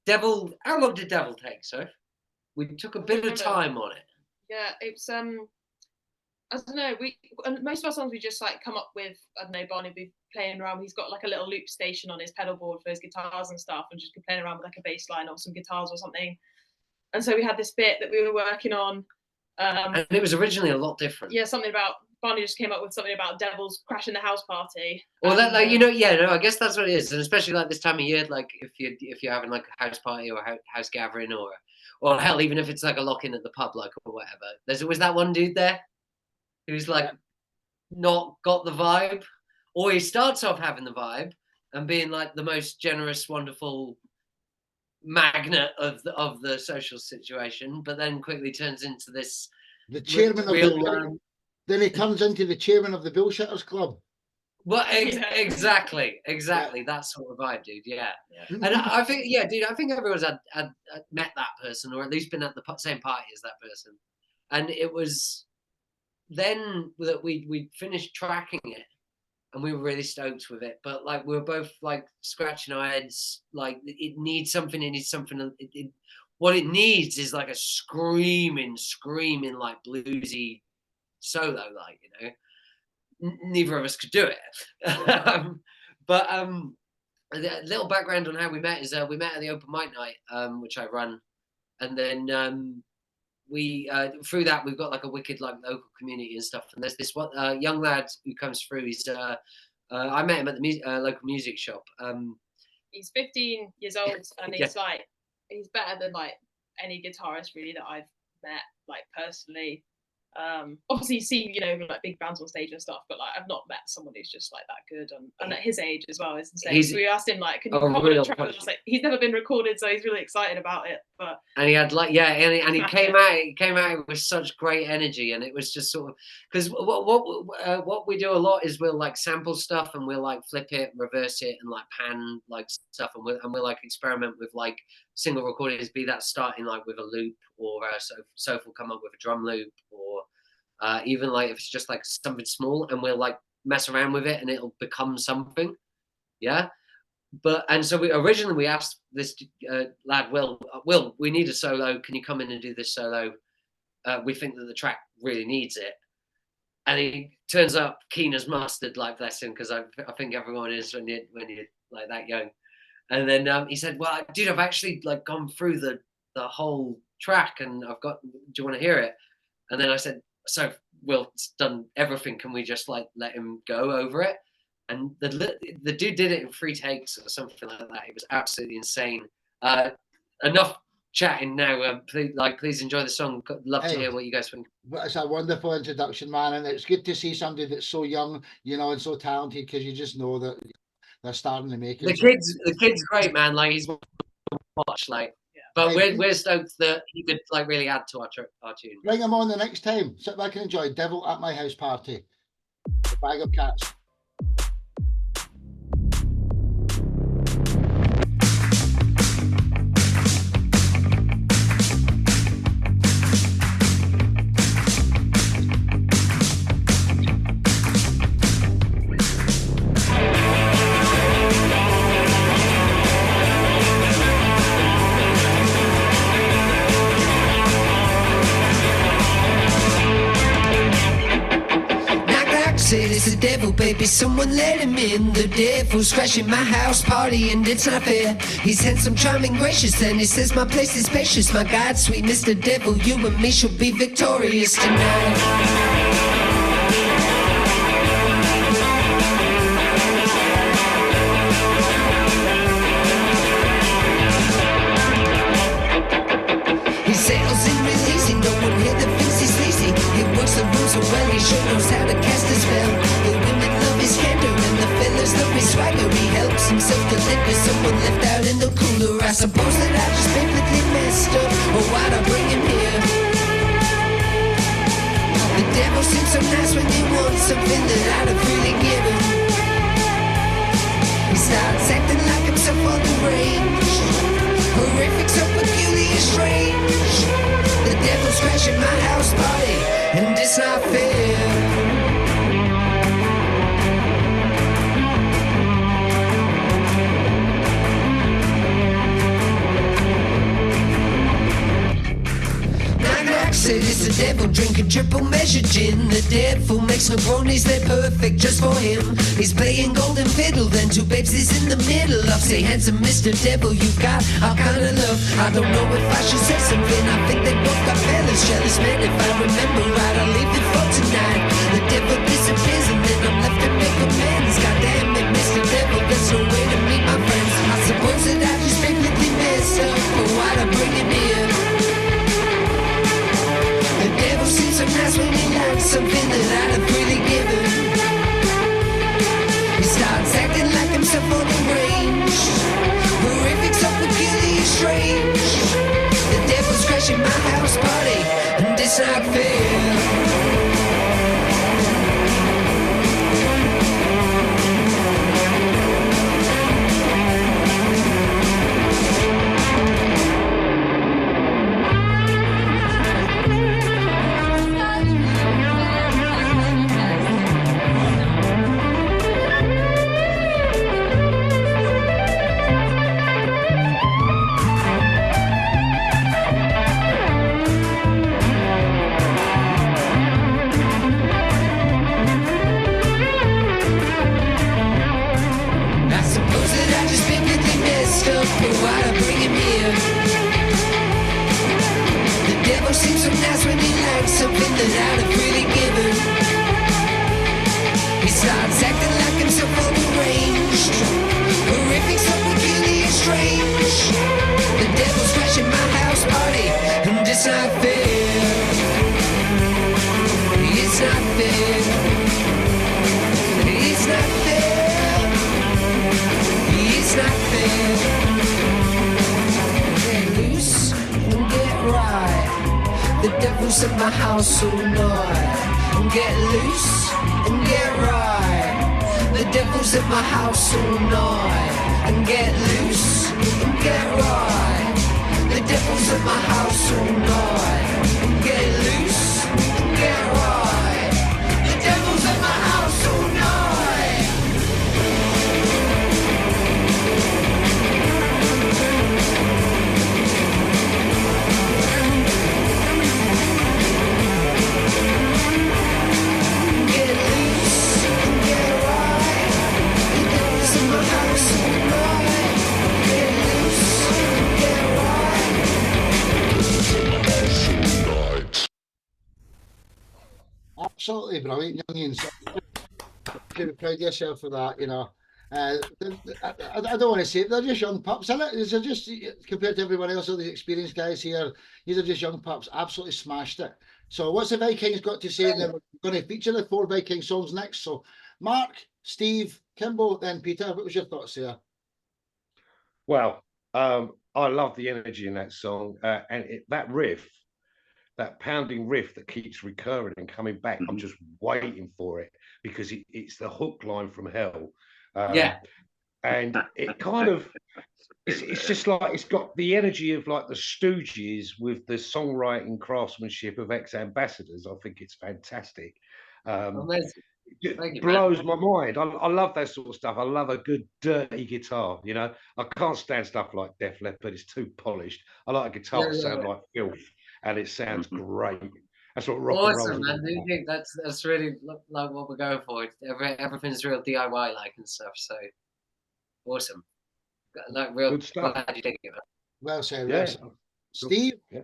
Devil, how long did Devil take, so? We took a bit of time on it. Yeah, it's I don't know. Most of our songs we just like come up with. I don't know. Barney be playing around. He's got like a little loop station on his pedal board for his guitars and stuff, and just be playing around with like a bass line or some guitars or something. And so we had this bit that we were working on. And it was originally a lot different. Yeah, something about Barney just came up with something about devils crashing the house party. Well, that, like, I guess that's what it is, and especially like this time of year, like if you're having like a house party or a house gathering or hell, even if it's like a lock-in at the pub, like or whatever. There's always that one dude there who's like not got the vibe, or he starts off having the vibe and being like the most generous, wonderful magnet of the social situation, but then quickly turns into this the chairman of the then he turns into the chairman of the Bullshitters Club. Well, exactly that sort of vibe, dude. Yeah. And I think, dude, I think everyone's had met that person, or at least been at the same party as that person. And it was then that we finished tracking it, and we were really stoked with it. But like we were both like scratching our heads, like it needs something. What it needs is like a screaming like bluesy solo, like, you know. Neither of us could do it. But a little background on how we met is we met at the open mic night, which I run, and then we through that we've got like a wicked like local community and stuff. And there's this one young lad who comes through. He's I met him at the local music shop. He's 15 years old, and he's like he's better than like any guitarist really that I've met like personally. Obviously you see, you know, like big bands on stage and stuff, but like I've not met someone who's just like that good, and at his age as well is insane. So we asked him like, can you come on a track? And I was like, he's never been recorded, so he's really excited about it. But and he had like and he came out with such great energy, and it was just sort of because what we do a lot is we'll like sample stuff and we'll like flip it, reverse it, and like pan like stuff, and we'll like experiment with like single recordings, be that starting like with a loop, or Soph will come up with a drum loop, or even like if it's just like something small, and we'll like mess around with it and it'll become something. And so we asked this lad, Will, we need a solo, can you come in and do this solo? We think that the track really needs it. And he turns up keen as mustard, like, bless him, because I think everyone is when you're like that young. And then he said, well, dude, I've actually like gone through the whole track, and do you want to hear it? And then I said, so Will's done everything, can we just like let him go over it? And the dude did it in 3 takes or something like that. It was absolutely insane. Enough chatting now. Please enjoy the song. Love to hear what you guys think. It's a wonderful introduction, man, and it's good to see somebody that's so young, you know, and so talented, because you just know that they're starting to make it. The kid's great, man. Like, he's watch, like. But we're stoked that he could like really add to our tune. Bring him on the next time. Sit back and enjoy Devil at My House Party. The Bag of Cats. It's the devil, baby, someone let him in. The devil's crashing my house party, and it's not fair. He's handsome, charming, gracious, and he says my place is spacious. My God, sweet Mr. Devil, you and me shall be victorious tonight. someone left out in the cooler. I suppose that I just biblically messed up, or why'd I bring him here? The devil seems so nice when you want something that I'd have really given. He starts acting like himself on the range, horrific, so peculiar, strange. The devil's crashing my house party, and it's not fair. Said it's the devil drinking triple measure gin. The devil makes Negronis, they're perfect just for him. He's playing golden fiddle, then two babes is in the middle of. Say, handsome Mr. Devil, you've got all kind of love. I don't know if I should say something. I think they both got feathers. Jealous man, if I remember right, I'll leave it for tonight. The devil disappears and then I'm left to make amends. God damn it, Mr. Devil, there's no way to meet my friends. I suppose that I just biblically messed up, but why'd I bring him here? The devil seems so nice when he likes something that I'd have really given. He starts acting like himself on the range, horrific, so peculiar, strange. The devil's crashing my house party, and it's not fair. Seems so nice when he likes something that I'd have really given. He starts acting like himself on the range, horrific, so peculiar, strange. The devil's crashing my house party, and it's not fair. It's not fair. It's not fair. It's not fair. Get loose and get right. The devil's in my house all night. Get loose and get right. The devil's in my house all night. And get loose and get right. The devil's in my house all night. And get loose and get right. The devil's in my house all night. Absolutely brilliant, youngins. Should be proud of yourself for that, you know. I don't want to say it, they're just young pups, isn't it? They're just, compared to everyone else, all these experienced guys here, these are just young pups, absolutely smashed it. So what's the Vikings got to say? And then we're going to feature the 4 Viking songs next. So Mark, Steve, Kimbo, then Peter, what was your thoughts there? Well, I love the energy in that song, and that riff, that pounding riff that keeps recurring and coming back. I'm just waiting for it because it's the hook line from hell. And it kind of, it's just like, it's got the energy of like the Stooges with the songwriting craftsmanship of ex-ambassadors. I think it's fantastic. It blows my mind. I love that sort of stuff. I love a good dirty guitar, you know. I can't stand stuff like Def Leppard, it's too polished. I like a guitar to sound like filth, and it sounds great. That's what rock and roll is. Awesome, man. Do you think that's really like what we're going for? Everything's real DIY like and stuff. So awesome. Like real good stuff. Glad you dig it, man. Well said, well said. Steve? Yeah.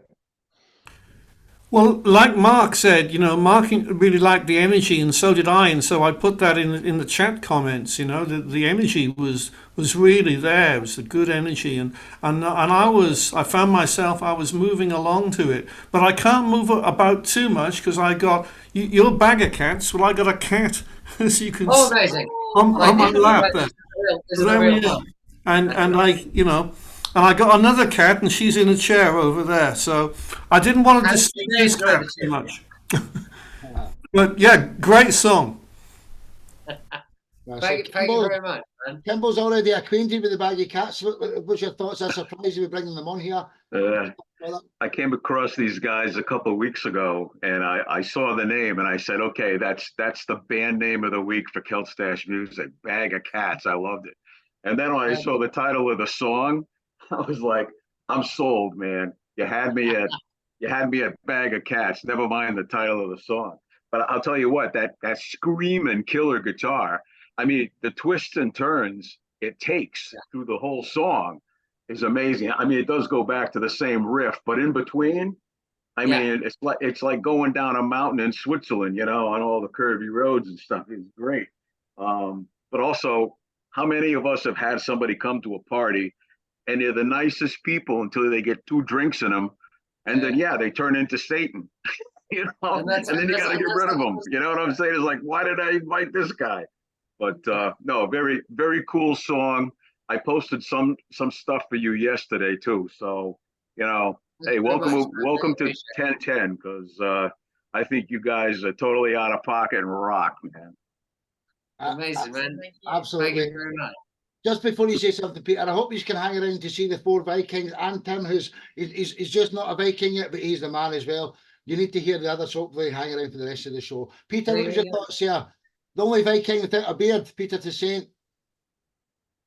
Well, like Mark said, you know, Mark really liked the energy, and so did I, and so I put that in the chat comments. You know, the energy was really there. It was a good energy, and I found myself I was moving along to it, but I can't move about too much because I got you're a bag of cats. Well, I got a cat, as you can see. Amazing! On my lap there. and I got another cat, and she's in a chair over there. So I didn't want to disturb this cat too much. But yeah, great song. Thank you very much, man. Kimball's already acquainted with the bag of cats. What's your thoughts? I'm surprised you were bringing them on here. I came across these guys a couple of weeks ago, and I saw the name, and I said, okay, that's the band name of the week for Keltstash Music, Bag of Cats. I loved it. And then when I saw the title of the song, I was like, I'm sold, man. You had me at Bag of Cats. Never mind the title of the song. But I'll tell you what, that screaming killer guitar, I mean, the twists and turns it takes through the whole song is amazing. I mean, it does go back to the same riff, but in between, I mean, it's like going down a mountain in Switzerland, on all the curvy roads and stuff. It's great. But also, how many of us have had somebody come to a party and they're the nicest people until they get 2 drinks in them, and then they turn into Satan, and then you got to get rid of them. You know what I'm saying? It's like, why did I invite this guy? But no, very, very cool song. I posted some stuff for you yesterday too. So, hey, welcome to 1010, because I think you guys are totally out of pocket and rock, man. Amazing, man. Absolutely. Thank you very much. Just before you say something, Peter, I hope you can hang around to see the 4 Vikings and Tim, who's just not a Viking yet, but he's the man as well. You need to hear the others. Hopefully, hang around for the rest of the show. Peter, what was your thoughts here? The only Viking without a beard, Peter Toussaint.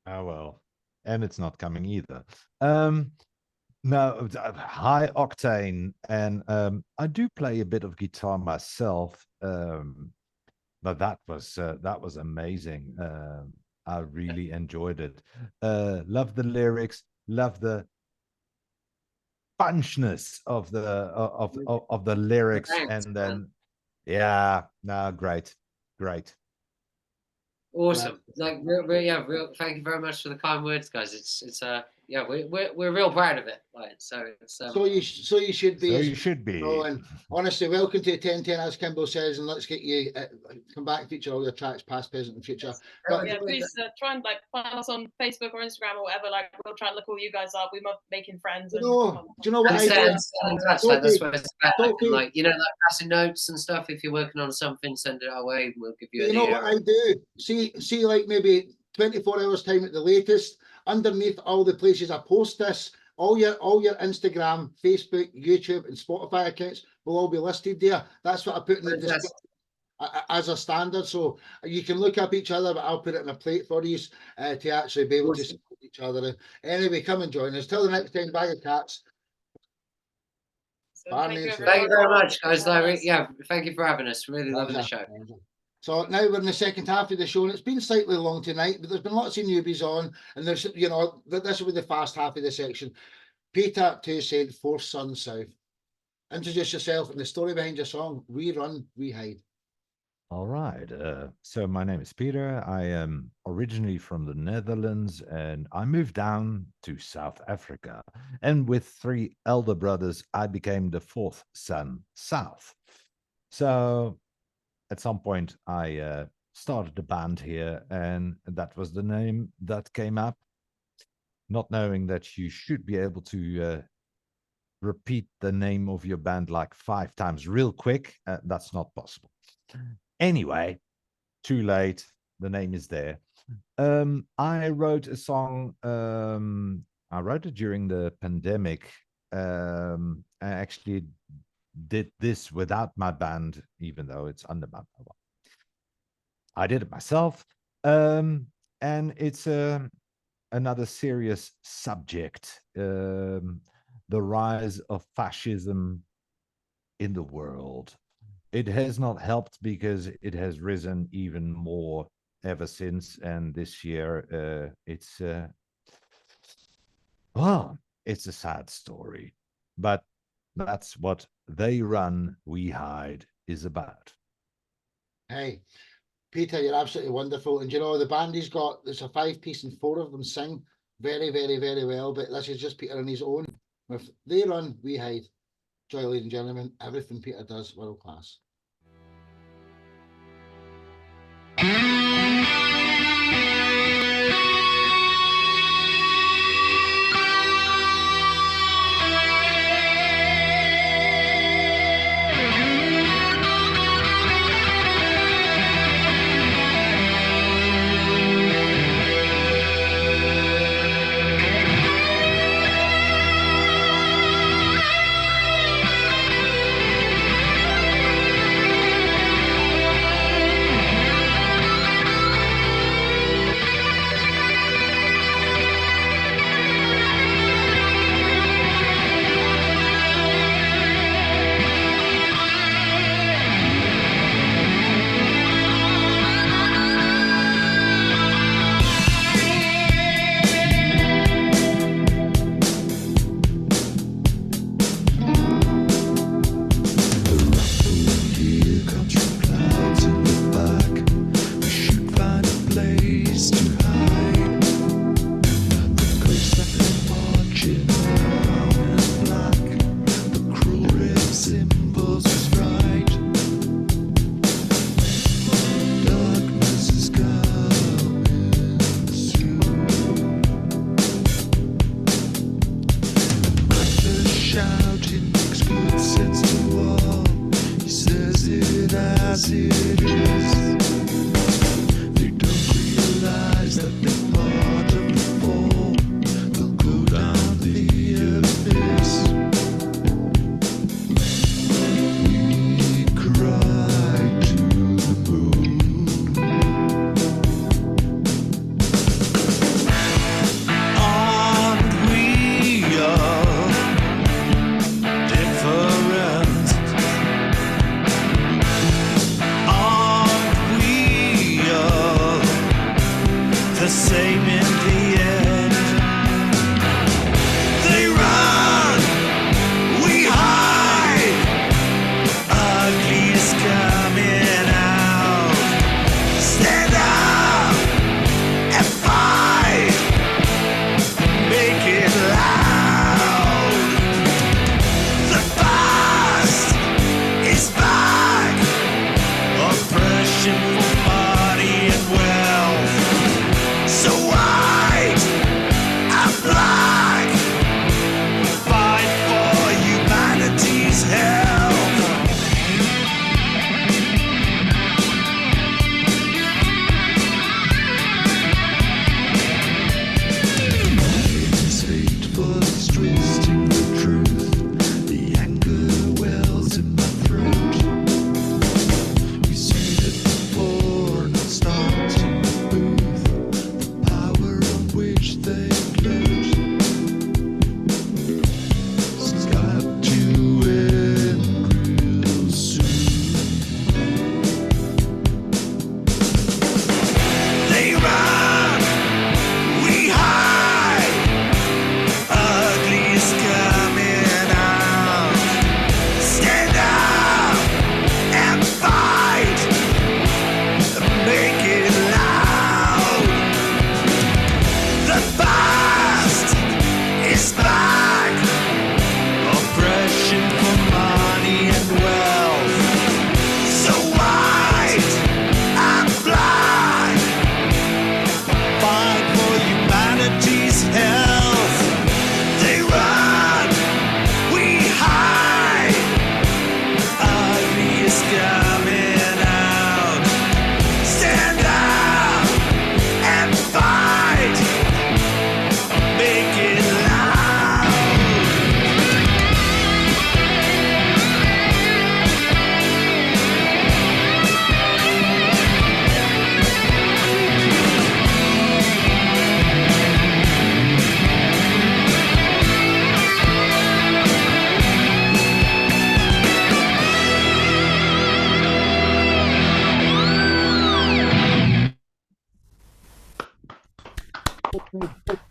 Oh well, and it's not coming either. No, high octane, and I do play a bit of guitar myself. But that was amazing. I really enjoyed it. Love the lyrics. Love the punchness of the lyrics, Thanks, and then great. Awesome. Like, real. Thank you very much for the kind words, guys. It's we're real proud of it. Like, so it's so you should be. So you should be. And honestly, welcome to 1010, as Kimball says, and let's get you come back and feature all your tracks, past, present, and future. But, please try and find us on Facebook or Instagram or whatever. We'll try and look all you guys up. We love making friends. Do you know what I do? That's what it's about. Like, passing notes and stuff. If you're working on something, send it our way. We'll give you. You know what I do? See, like maybe 24 hours time at the latest. Underneath all the places I post this, all your Instagram, Facebook, YouTube, and Spotify accounts will all be listed there. That's what I put in the description as a standard. So you can look up each other, but I'll put it in a plate for you to actually be able to support each other. Anyway, come and join us. Till the next time, Bag of Cats. Thank you very much, guys. Thank you for having us. Really loving the show. So now we're in the second half of the show, and it's been slightly long tonight, but there's been lots of newbies on, and there's, this will be the fast half of the section. Peter Toussaint, Fourth Son South. Introduce yourself and the story behind your song, We Run, We Hide. All right. So my name is Peter. I am originally from the Netherlands, and I moved down to South Africa. And with 3 elder brothers, I became the 4th son south. So at some point, I started a band here, and that was the name that came up. Not knowing that you should be able to repeat the name of your band like 5 times real quick. That's not possible. Anyway, too late. The name is there. I wrote a song. I wrote it during the pandemic. I actually did this without my band, even though it's under my mobile. I did it myself, and it's another serious subject: the rise of fascism in the world. It has not helped because it has risen even more ever since, and this year it's a sad story, but that's what They Run, We Hide is about. Hey, Peter, you're absolutely wonderful. And the band he's got, it's a 5-piece and 4 of them sing very, very, very well. But this is just Peter on his own. With They Run, We Hide. Enjoy, ladies and gentlemen. Everything Peter does, world class.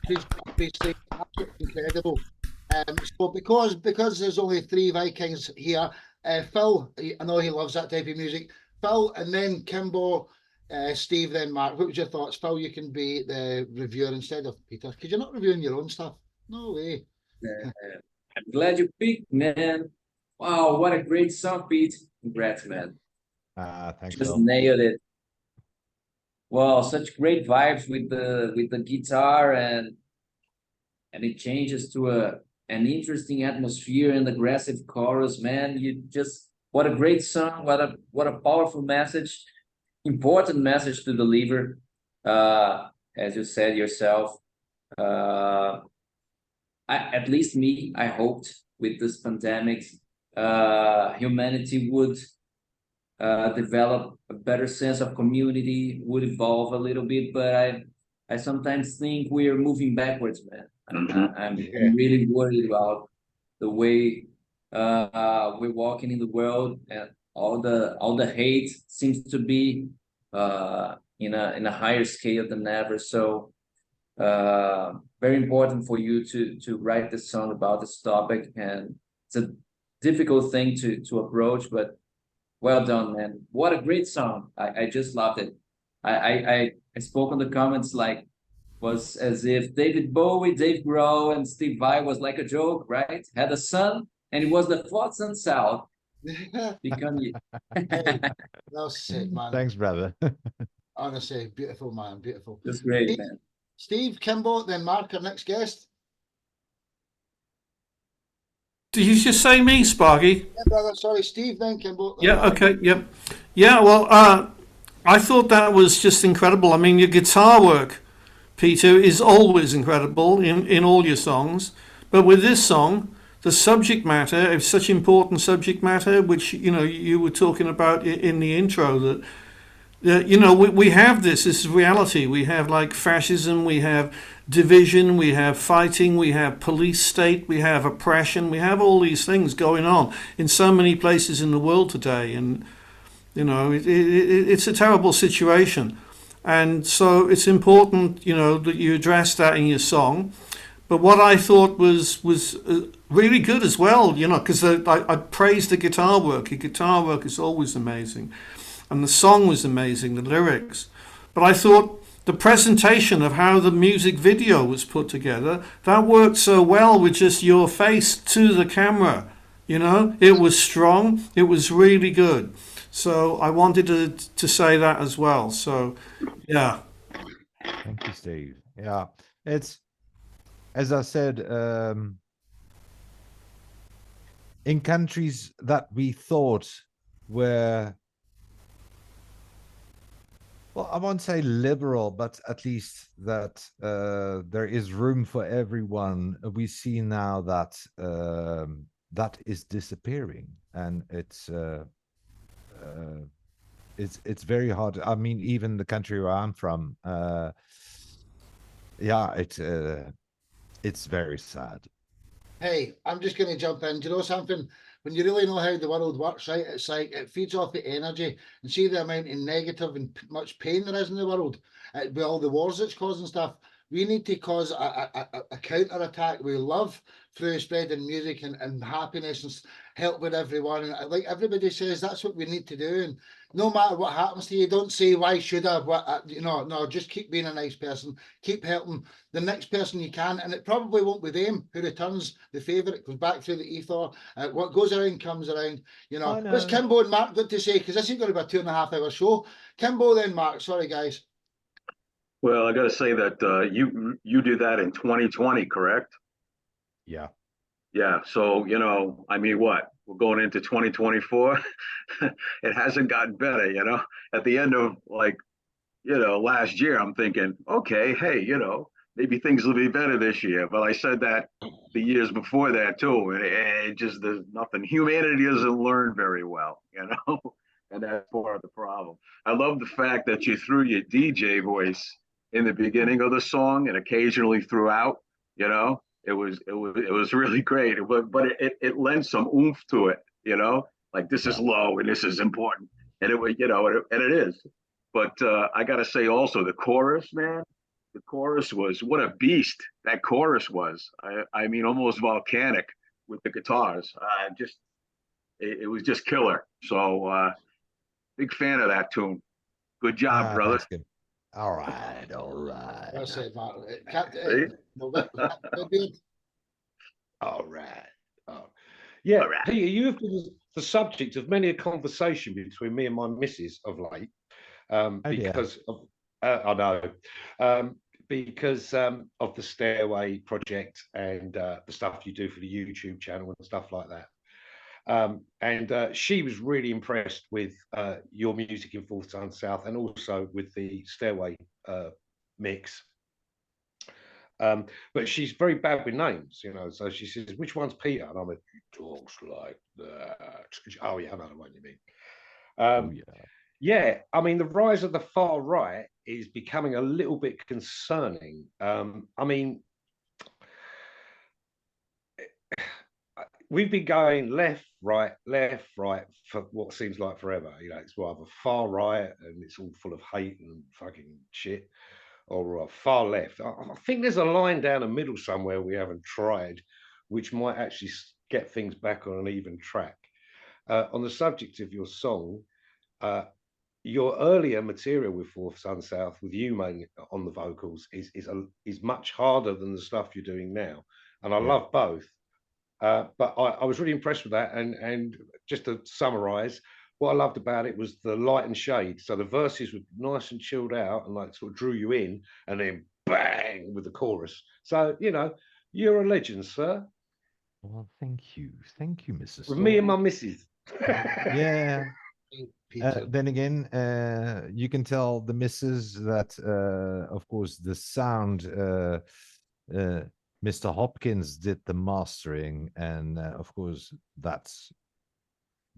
He's obviously absolutely incredible. So because there's only 3 Vikings here, Phil, I know he loves that type of music. Phil, and then Kimbo, Steve, then Mark. What was your thoughts? Phil, you can be the reviewer instead of Peter, because you're not reviewing your own stuff. No way. I'm glad you picked, man. Wow, what a great song, Pete. Congrats, man. Thanks, Just Phil. nailed it. Wow, such great vibes with the guitar, and it changes to an interesting atmosphere and aggressive chorus, man. You just, what a great song, what a powerful message, important message to deliver. As you said yourself, at least me, I hoped with this pandemic, humanity would develop a better sense of community, would evolve a little bit, but I sometimes think we're moving backwards, man. I'm really worried about the way we're walking in the world, and all the hate seems to be in a higher scale than ever. So very important for you to write this song about this topic, and it's a difficult thing to approach, but well done, man. What a great song. I just loved it. I spoke on the comments like, was as if David Bowie, Dave Grohl, and Steve Vai was like a joke, right? Had a son, and it was the fourth son south. Become you. Well said, man. Thanks, brother. Honestly, beautiful, man. Beautiful. That's great, Steve, man. Steve, Kimbo, then Mark, our next guest. Did you just say me, Sparky? Yeah, brother. Sorry, Steve, then Kimbo. Then Yeah, Mark. okay, yep. Yeah, well, I thought that was just incredible. I mean, your guitar work, Peter, is always incredible in all your songs. But with this song, the subject matter is such important subject matter, which, you know, you were talking about in the intro, that you know, we have this is reality. We have like fascism, we have division, we have fighting, we have police state, we have oppression, we have all these things going on in so many places in the world today. And, you know, it's a terrible situation. And so it's important, you know, that you address that in your song. But what I thought was really good as well, you know, because I praised the guitar work. Your guitar work is always amazing. And the song was amazing, the lyrics. But I thought the presentation of how the music video was put together, that worked so well with just your face to the camera. You know, it was strong. It was really good. So I wanted to say that as well. So, yeah. Thank you, Steve. Yeah, it's, as I said, in countries that we thought were, well, I won't say liberal, but at least that there is room for everyone. We see now that that is disappearing, and it's very hard. I mean, even the country where I'm from, yeah, it's very sad. Hey, I'm just going to jump in. Do you know something? When you really know how the world works, right, it's like it feeds off the energy, and see the amount of negative and much pain there is in the world with all the wars it's causing stuff. We need to cause a counter attack with love through spreading music and happiness and help with everyone. And like everybody says, that's what we need to do. And no matter what happens to you, don't say why should I? What you know? No, just keep being a nice person. Keep helping the next person you can, and it probably won't be them who returns the favour. It goes back through the ether. What goes around comes around. You know. What's Kimbo and Mark got to say? Because this is going to be a 2.5 hour show. Kimbo, then Mark. Sorry, guys. Well, I got to say that you did that in 2020, correct? Yeah. Yeah. So, you know, I mean, what? We're going into 2024. It hasn't gotten better, you know. At the end of like, you know, last year, I'm thinking, okay, hey, you know, maybe things will be better this year. But I said that the years before that too, and it just, there's nothing. Humanity doesn't learn very well, you know, and that's part of the problem. I love the fact that you threw your DJ voice in the beginning of the song and occasionally throughout, you know. It was really great, but it lends some oomph to it, you know, like this is low and this is important, and it was, you know, and it is. But I gotta say also the chorus, man, the chorus was, what a beast that chorus was. I mean, almost volcanic with the guitars. It was just killer. So big fan of that tune. Good job, brother. Thanks, Kim. All right. Well said, Mark. All right. Yeah, All right. Peter, you have been the subject of many a conversation between me and my missus of late, because of, I know, because of the Stairway project and the stuff you do for the YouTube channel and stuff like that. And she was really impressed with your music in Fourth Sun South, and also with the Stairway mix. But she's very bad with names, you know. So she says, "Which one's Peter?" And I'm like, "He talks like that." Oh yeah, I know the one you mean. Yeah, I mean, the rise of the far right is becoming a little bit concerning. I mean, we've been going left, right for what seems like forever. You know, it's either far right and it's all full of hate and fucking shit, or far left. I think there's a line down the middle somewhere we haven't tried, which might actually get things back on an even track. On the subject of your song, your earlier material with Fourth Sun South, with you mainly on the vocals, is much harder than the stuff you're doing now, and I love both. But I was really impressed with that, and just to summarize, what I loved about it was the light and shade. So the verses were nice and chilled out and like sort of drew you in, and then bang with the chorus. So, you know, you're a legend, sir. Well, thank you, Mrs. With me and my missus. Yeah. Then again, you can tell the missus that, of course, the sound, Mr. Hopkins did the mastering, and of course, that's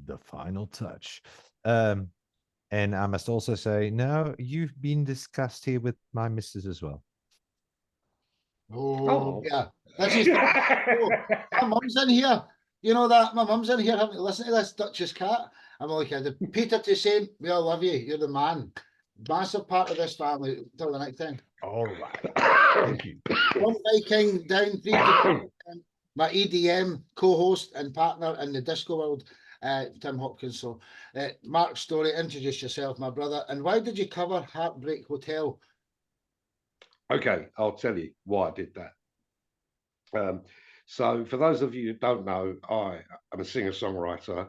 the final touch. And I must also say, no, you've been discussed here with my missus as well. Oh, yeah. This is, my mum's in here. You know that? My mum's in here having to listen to this Duchess cat. I'm only kidding. Peter, to say, we all love you. You're the man. Massive part of this family. Till the next time. All right. Thank you. One Viking down 3 to my EDM co-host and partner in the disco world, Tim Hopkins. So, Mark Storey, introduce yourself, my brother. And why did you cover Heartbreak Hotel? Okay, I'll tell you why I did that. So for those of you who don't know, I'm a singer-songwriter.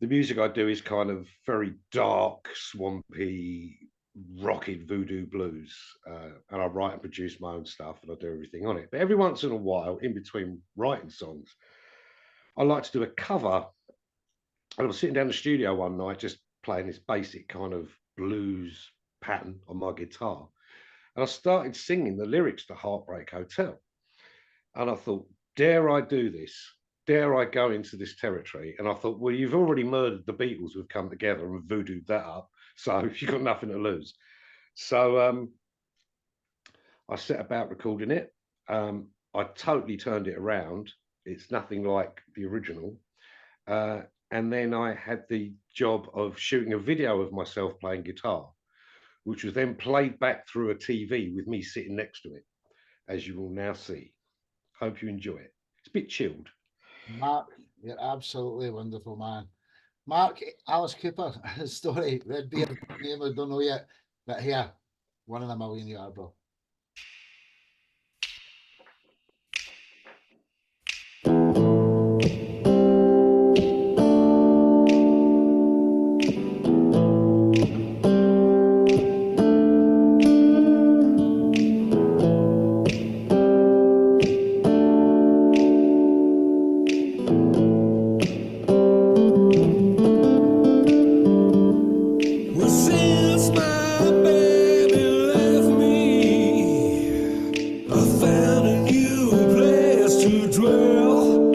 The music I do is kind of very dark, swampy, rocking voodoo blues. And I write and produce my own stuff, and I do everything on it. But every once in a while, in between writing songs, I like to do a cover. And I was sitting down in the studio one night, just playing this basic kind of blues pattern on my guitar. And I started singing the lyrics to Heartbreak Hotel. And I thought, dare I do this? Dare I go into this territory? And I thought, well, you've already murdered the Beatles who've come together and voodooed that up. So you've got nothing to lose. So I set about recording it. I totally turned it around. It's nothing like the original. And then I had the job of shooting a video of myself playing guitar, which was then played back through a TV with me sitting next to it, as you will now see. Hope you enjoy it. It's a bit chilled. Mark, you're absolutely wonderful, man. Mark, Alice Cooper, Story, Red Beard, name I don't know yet, but here, 1 in a million you are, bro. Although it's always crowded, I find a place to dwell. It's down at the end of lonely street. It's called Heartbreak Hotel. It's always crowded. Although it's always crowded, I find a place to dwell.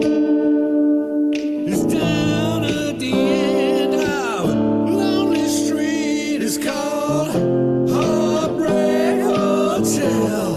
It's down at the end of lonely street. It's called Heartbreak Hotel.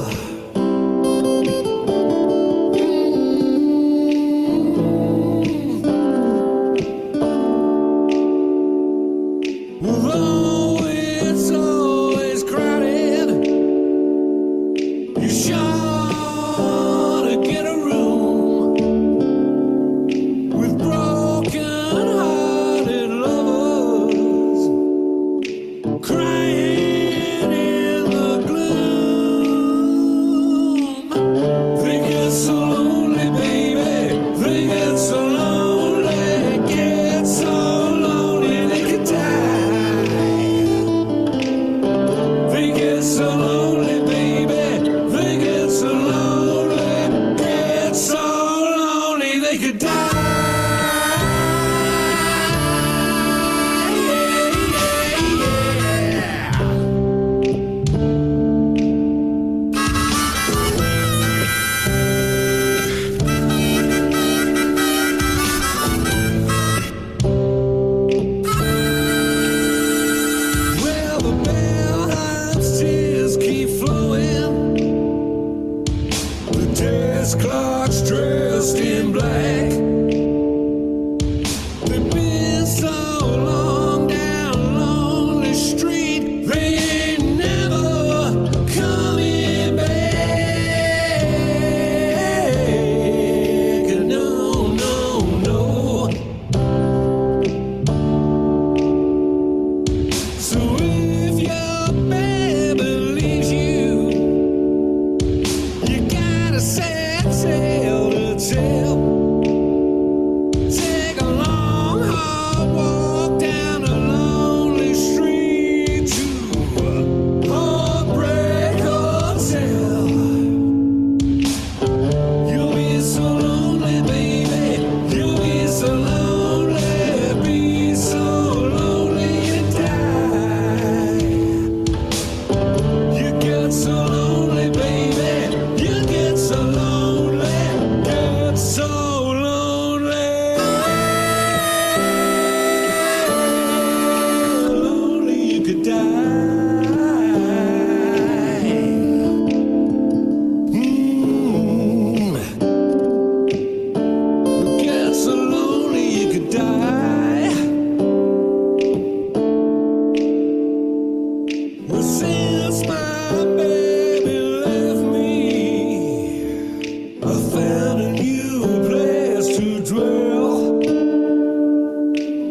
Well, since my baby left me, I found a new place to dwell.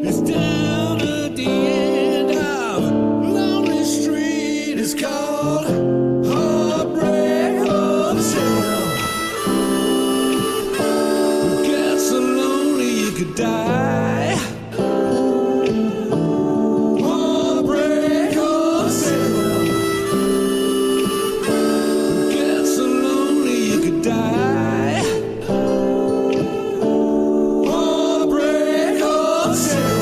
It's down at the end of Lonely Street. It's called HeartBreak Hotel. It gets so lonely you could die. HeartBreak Hotel. It gets so lonely you could die. Heartbreak Hotel.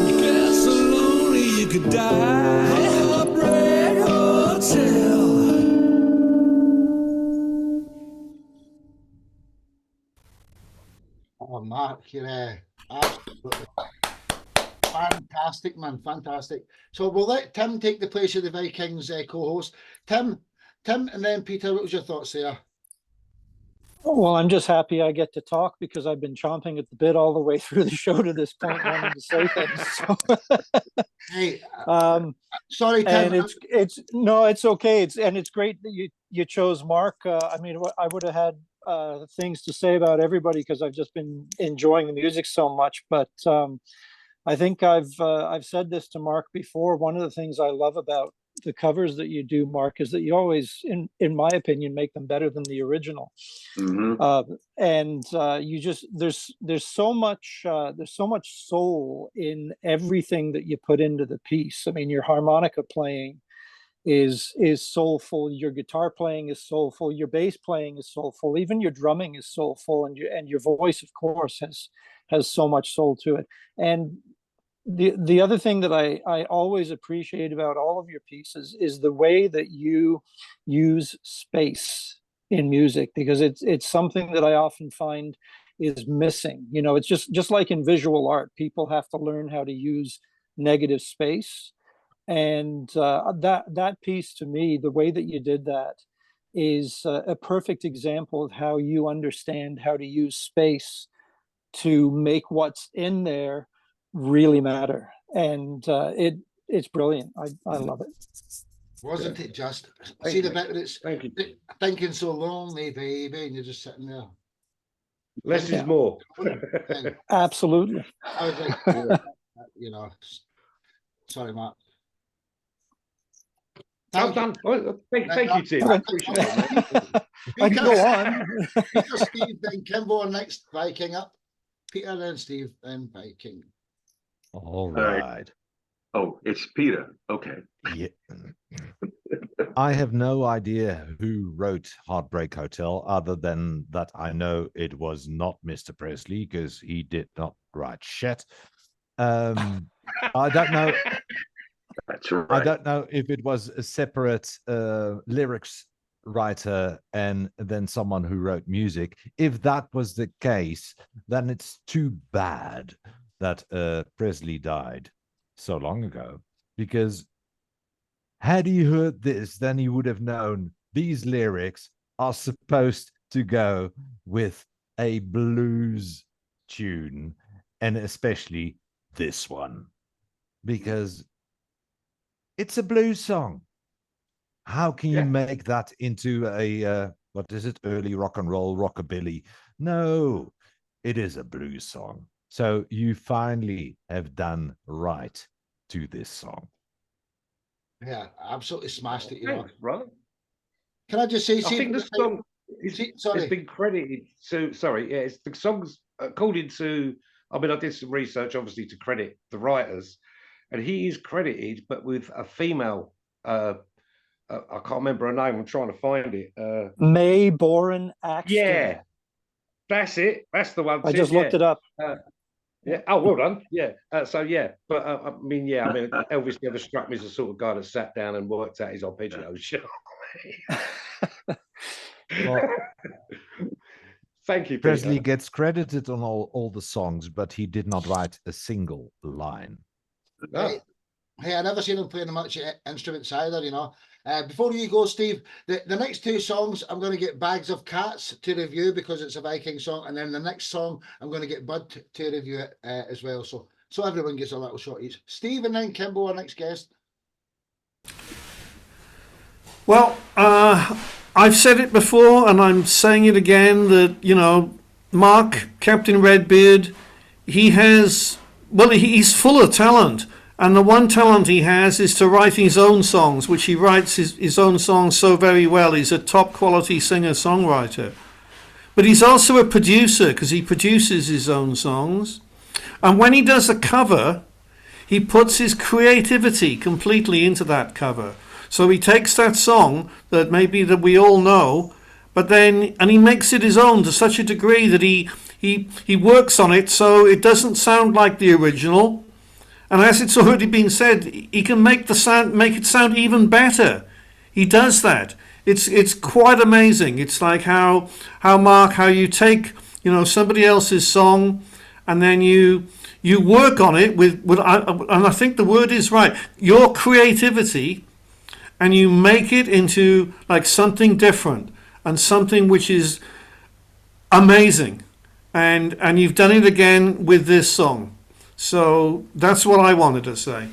It gets so lonely you could die. Heartbreak Hotel. Oh, Mark, you're absolutely fantastic, man. Fantastic. So we'll let Tim take the place of the Vikings co-host. Tim, and then Peter, what was your thoughts there? Well, I'm just happy I get to talk because I've been chomping at the bit all the way through the show to this point, wanting to say things. So. Hey, sorry, Tim. And it's okay. It's great that you chose Mark. I mean, I would have had things to say about everybody because I've just been enjoying the music so much. But I think I've said this to Mark before. One of the things I love about the covers that you do, Mark, is that you always, in my opinion, make them better than the original. And you just there's so much soul in everything that you put into the piece. I mean, your harmonica playing is soulful, your guitar playing is soulful, your bass playing is soulful, even your drumming is soulful, and your voice, of course, has so much soul to it. And the other thing that I always appreciate about all of your pieces is the way that you use space in music, because it's something that I often find is missing. You know, it's just like in visual art, people have to learn how to use negative space. And that piece, to me, the way that you did that is a perfect example of how you understand how to use space to make what's in there really matter. And it's brilliant. I love it. Wasn't it just? See the bit that it's thinking so lonely, baby, and you're just sitting there. Less is more. Absolutely. I was like, you know, sorry, Mark. Thank you, Tim. I appreciate it. I can go on. Peter, Steve, then Kimbo, next Viking up. Peter, then Steve, then Viking. All right. Oh, it's Peter. Okay. Yeah. I have no idea who wrote Heartbreak Hotel, other than that I know it was not Mr. Presley, because he did not write shit. I don't know. That's right. I don't know if it was a separate lyrics writer and then someone who wrote music. If that was the case, then it's too bad that Presley died so long ago, because had he heard this, then he would have known these lyrics are supposed to go with a blues tune, and especially this one, because it's a blues song. How can you make that into a, what is it, early rock and roll, rockabilly? No, it is a blues song. So you finally have done right to this song. Yeah, absolutely smashed it. You Thanks, brother. Can I just say, I think the song has been credited to. Sorry, yeah, it's the song's according to. I mean, I did some research, obviously, to credit the writers, and he is credited, but with a female. I can't remember her name. I'm trying to find it. May Boren Axton. Yeah, that's it. That's the one. I just looked it up. Yeah. Oh, well done. Yeah. So yeah, but I mean, Elvis never struck me as the sort of guy that sat down and worked out his arpeggios. Well, thank you, Peter. Presley gets credited on all the songs, but he did not write a single line. Hey, I never seen him playing much instruments either, you know. Before you go, Steve, the next two songs, I'm going to get Bags of Cats to review because it's a Viking song. And then the next song, I'm going to get Bud to review it as well. So So everyone gets a little shot each. Steve and then Kimbo, our next guest. Well, I've said it before and I'm saying it again that, you know, Mark, Captain Redbeard, he's full of talent. And the one talent he has is to write his own songs, which he writes his own songs so very well. He's a top quality singer-songwriter. But he's also a producer because he produces his own songs. And when he does a cover, he puts his creativity completely into that cover. So he takes that song that maybe that we all know, and he makes it his own to such a degree that he works on it so it doesn't sound like the original. And as it's already been said, he can make it sound even better. He does that. It's quite amazing. It's like how you take, you know, somebody else's song and then you work on it and I think the word is right, your creativity, and you make it into like something different and something which is amazing. And you've done it again with this song. So that's what I wanted to say.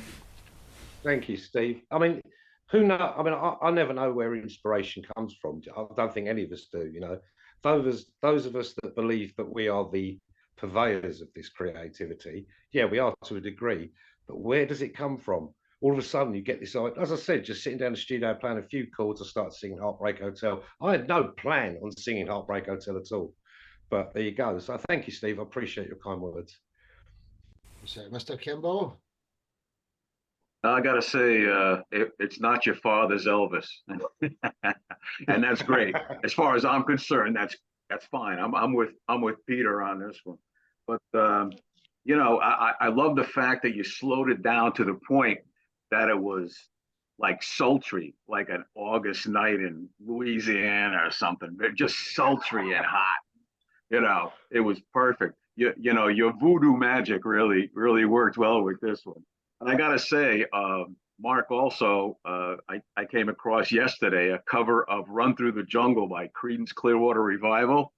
Thank you, Steve. I mean, who knows? I mean, I never know where inspiration comes from. I don't think any of us do, you know. Those of us that believe that we are the purveyors of this creativity, yeah, we are to a degree, but where does it come from? All of a sudden you get this, as I said, just sitting down in the studio playing a few chords, I started singing Heartbreak Hotel. I had no plan on singing Heartbreak Hotel at all, but there you go. So thank you, Steve. I appreciate your kind words. So, Mr. Kimbo? I gotta say, it's not your father's Elvis, and that's great. As far as I'm concerned, that's fine. I'm with Peter on this one. But you know, I love the fact that you slowed it down to the point that it was like sultry, like an August night in Louisiana or something. Just sultry and hot. You know, it was perfect. You know, your voodoo magic really worked well with this one. And I gotta say, Mark, also, I came across yesterday a cover of Run Through the Jungle by Creedence Clearwater Revival.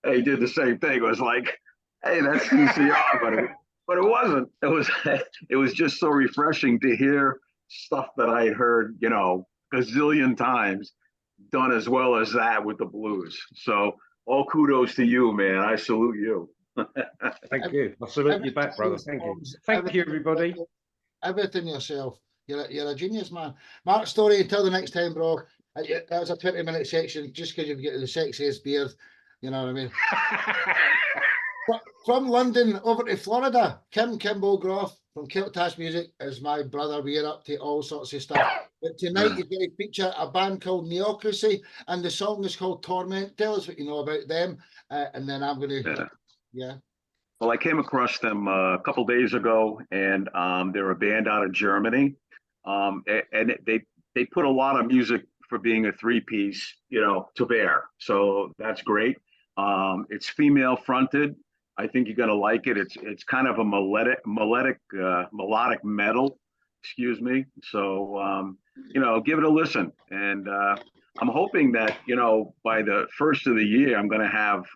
He did the same thing. It was like, hey, that's CCR, but it wasn't. It was just so refreshing to hear stuff that I had heard, you know, gazillion times done as well as that with the blues. So all kudos to you, man. I salute you. Thank you. I salute you back, brother. Thank you. Thank you, everybody. Everything yourself. You're a genius, man. Mark Storey, until the next time, bro. That was a 20-minute section just because you've got the sexiest beard. You know what I mean? From London over to Florida, Kimbo Groff from Keltash Music is my brother. We're up to all sorts of stuff. But tonight you're going to feature a band called Neocracy, and the song is called Torment. Tell us what you know about them, and then I'm going to... Yeah. Well, I came across them a couple days ago, and they're a band out of Germany, and they put a lot of music for being a three-piece, you know, to bear. So that's great. It's female fronted. I think you're gonna like it. It's kind of a melodic metal. Excuse me. So you know, give it a listen, and I'm hoping that, you know, by the first of the year, I'm gonna have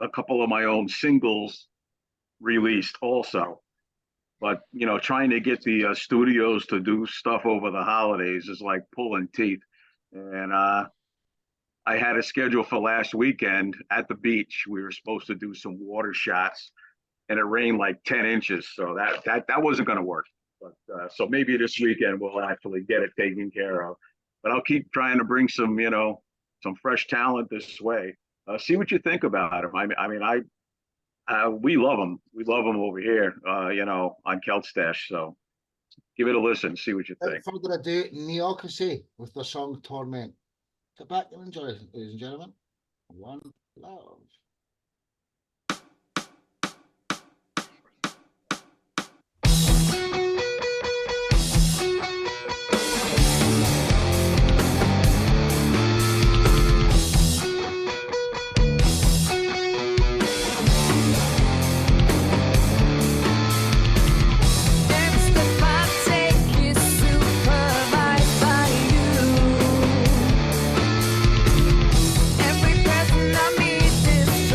a couple of my own singles released also. But, you know, trying to get the studios to do stuff over the holidays is like pulling teeth. And I had a schedule for last weekend at the beach. We were supposed to do some water shots, and it rained like 10 inches. So that wasn't going to work. But so maybe this weekend we'll actually get it taken care of. But I'll keep trying to bring some, you know, some fresh talent this way. See what you think about them. We love them. We love them over here, you know, on Keltstash. So give it a listen. See what you think. Without further ado, Neocracy with the song Torment. Sit back and enjoy, ladies and gentlemen. One love. Every person I meet is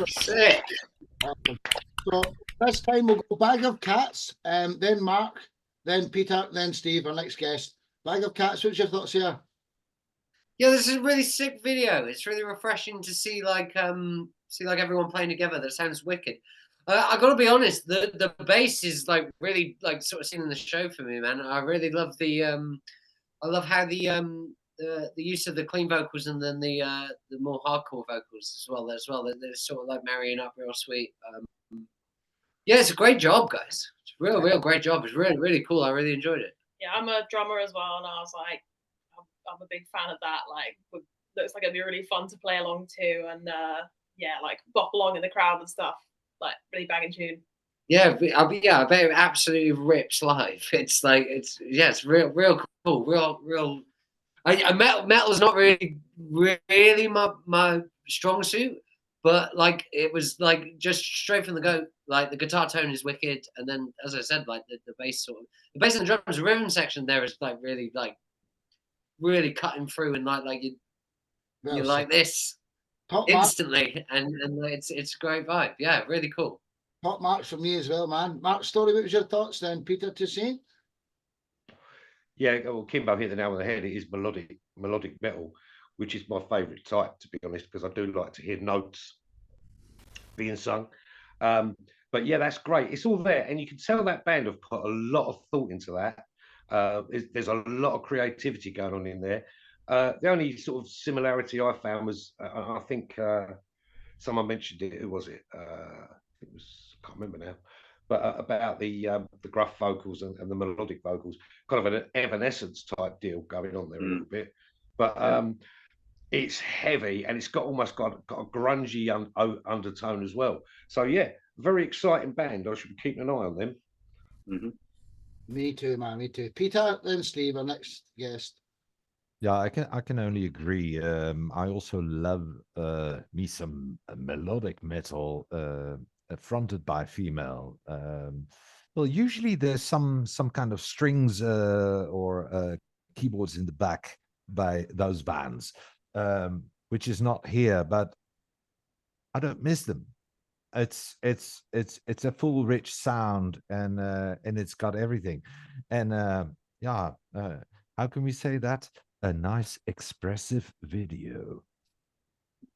Sick. Awesome. So this time we'll go Bag of Cats, then Mark, then Peter, then Steve, our next guest. Bag of Cats, what's your thoughts here? Yeah, this is a really sick video. It's really refreshing to see like everyone playing together. That sounds wicked. I gotta be honest, the bass is like really like sort of stealing the show for me, man. I really love I love how the use of the clean vocals and then the more hardcore vocals as well. They're sort of like marrying up real sweet. Yeah, it's a great job, guys. It's a real great job. It's really, really cool. I really enjoyed it. Yeah, I'm a drummer as well, and I was like, I'm a big fan of that. Like, looks like it'd be really fun to play along to, and yeah, like bop along in the crowd and stuff. Like, really banging tune. Yeah, I bet it absolutely rips live. It's like it's real cool, real. Metal's not really my strong suit. But like it was like just straight from the go, like the guitar tone is wicked, and then as I said, like the bass the bass and the drums rhythm section there is like really cutting through, and like you like this Top instantly, and it's a great vibe. Yeah, really cool. Top marks from me as well, man. Mark, Storey, what was your thoughts then? Peter, to see? Yeah, well, Kimbo hit the nail on the head. It is melodic metal, which is my favourite type, to be honest, because I do like to hear notes being sung. But yeah, that's great. It's all there, and you can tell that band have put a lot of thought into that. There's a lot of creativity going on in there. The only sort of similarity I found was, I think someone mentioned it. Who was it? It was, I can't remember now. But about the gruff vocals and the melodic vocals, kind of an Evanescence type deal going on there a little bit. But it's heavy, and it's almost got a grungy undertone as well. So yeah, very exciting band. I should be keeping an eye on them. Me too, man. Me too. Peter, then Steve, our next guest. Yeah, I can only agree. I also love me some melodic metal fronted by female. Well, usually there's some kind of strings or keyboards in the back by those bands, which is not here, but I don't miss them. It's a full rich sound, and it's got everything, and how can we say that? A nice expressive video.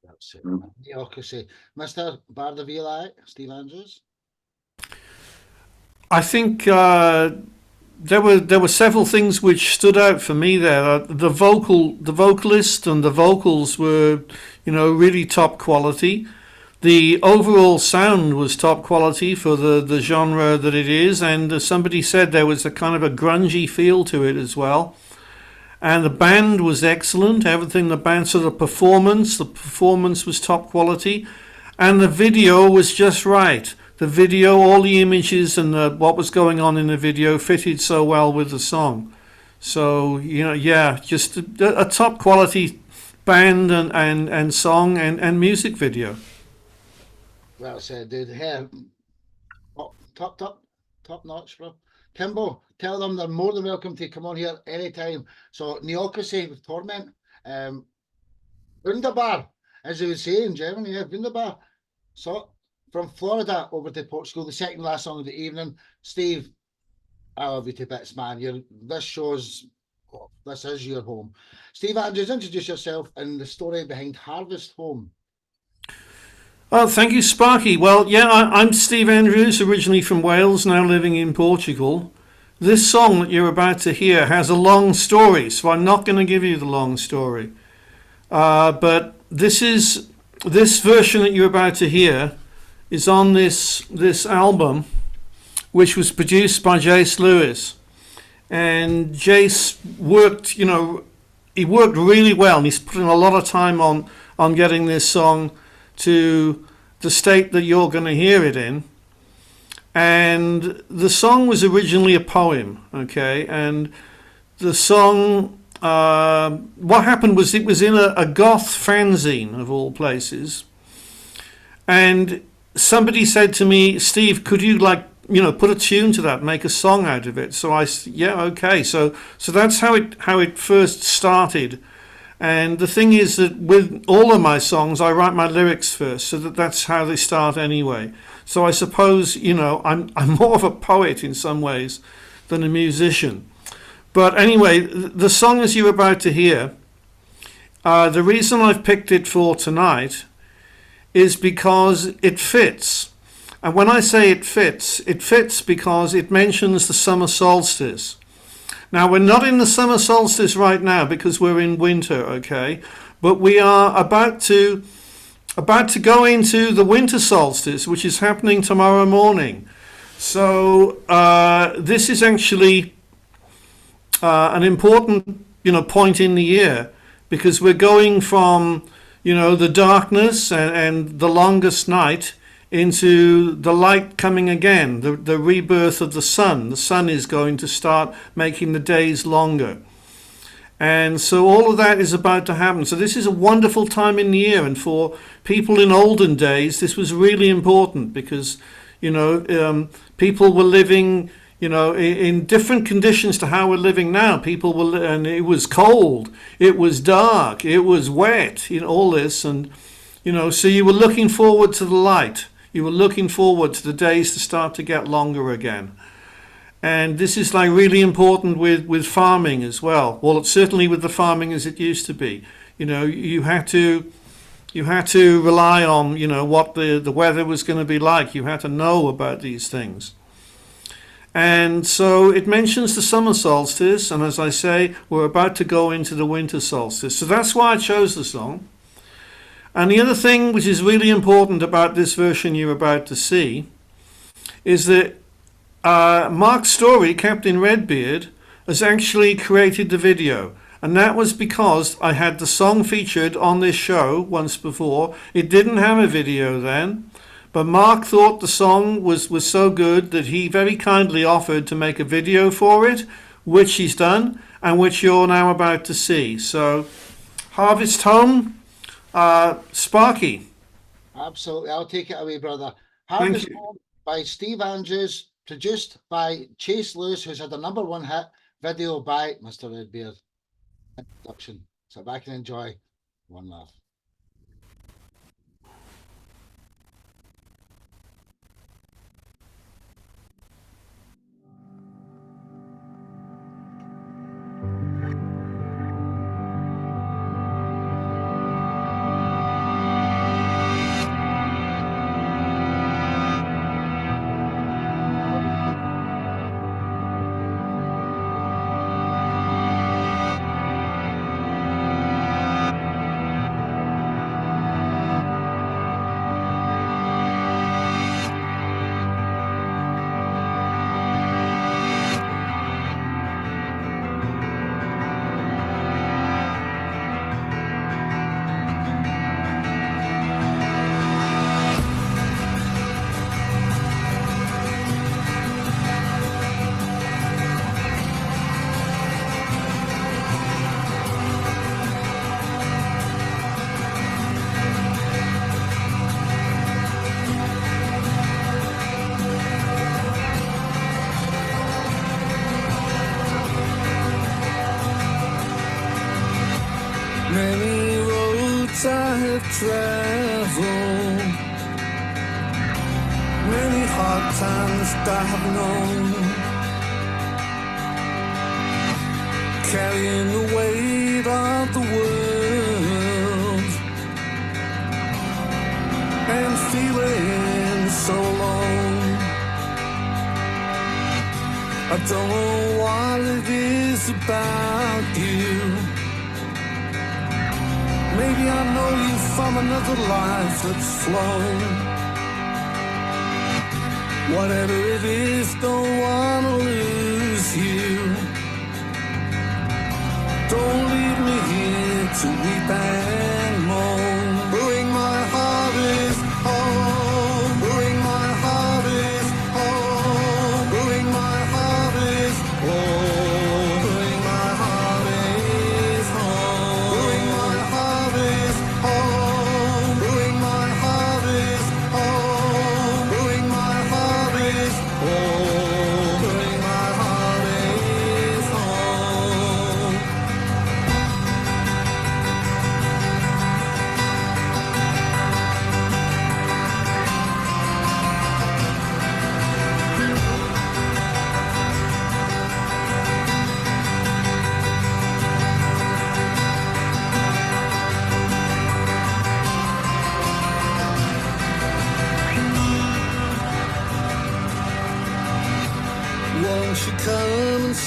That's it. Neocracy. Mr. Bardaville, Steve Andrews. I think there were several things which stood out for me there. The vocalist and the vocals were, really top quality. The overall sound was top quality for the genre that it is, and somebody said there was a kind of a grungy feel to it as well. And the band was excellent. Everything the band, so the performance was top quality, and the video was just right. The video, all the images and what was going on in the video fitted so well with the song. So just a top quality band and song and music video. Well said, dude. Yeah, top notch, bro. Kimbo, tell them they're more than welcome to come on here anytime. So Neocracy with Torment, Wunderbar, as they would say in Germany, yeah, Wunderbar. So from Florida over to Portugal, the second last song of the evening. Steve, I love you to bits, man. This is your home. Steve Andrews, introduce yourself and the story behind Harvest Home. Oh, thank you, Sparky. Well, yeah, I'm Steve Andrews, originally from Wales, now living in Portugal. This song that you're about to hear has a long story, so I'm not going to give you the long story. But this version that you're about to hear is on this album, which was produced by Jace Lewis. And Jace worked, he worked really well, and he's put in a lot of time on getting this song to the state that you're going to hear it in. And the song was originally a poem, okay? And the song, what happened was it was in a goth fanzine, of all places. And somebody said to me, Steve, could you put a tune to that, make a song out of it? So I said, yeah, okay. So that's how it first started. And the thing is that with all of my songs, I write my lyrics first, so that's how they start anyway. So I suppose, you know, I'm more of a poet in some ways than a musician. But anyway, the song as you're about to hear, the reason I've picked it for tonight is because it fits. And when I say it fits because it mentions the summer solstice. Now, we're not in the summer solstice right now because we're in winter, okay? But we are about to go into the winter solstice, which is happening tomorrow morning. So this is actually an important, you know, point in the year, because we're going from, you know, the darkness and the longest night into the light coming again, the rebirth of the sun. The sun is going to start making the days longer. And so all of that is about to happen. So this is a wonderful time in the year. And for people in olden days, this was really important because, you know, people were living, you know, in different conditions to how we're living now. People were, and it was cold, it was dark, it was wet, you know, all this. And, you know, so you were looking forward to the light. You were looking forward to the days to start to get longer again. And this is like really important with farming as well. Well, it's certainly with the farming as it used to be. You know, you had to rely on, you know, what the weather was going to be like. You had to know about these things. And so it mentions the summer solstice, and as I say, we're about to go into the winter solstice. So that's why I chose the song. And the other thing which is really important about this version you're about to see is that Mark Storey, Captain Redbeard, has actually created the video. And that was because I had the song featured on this show once before. It didn't have a video then, but Mark thought the song was so good that he very kindly offered to make a video for it, which he's done, and which you're now about to see. So, Harvest Home, Sparky. Absolutely, I'll take it away, brother. Thank Harvest you. Home by Steve Andrews, produced by Chase Lewis, who's had a #1 hit, video by Mr. Redbeard. Introduction. So back and enjoy. One love. Many roads I have traveled, many hard times I have known, carrying the weight of the world and feeling so alone. I don't know what it is about you. Maybe I know you from another life that's flown. Whatever it is, don't wanna lose you. Don't leave me here to weep and moan. Bring my harvest home. Bring my harvest home. Bring my harvest home. Bring my harvest home. Bring my harvest home. Bring my harvest home. Bring my harvest home. Bring my harvest home.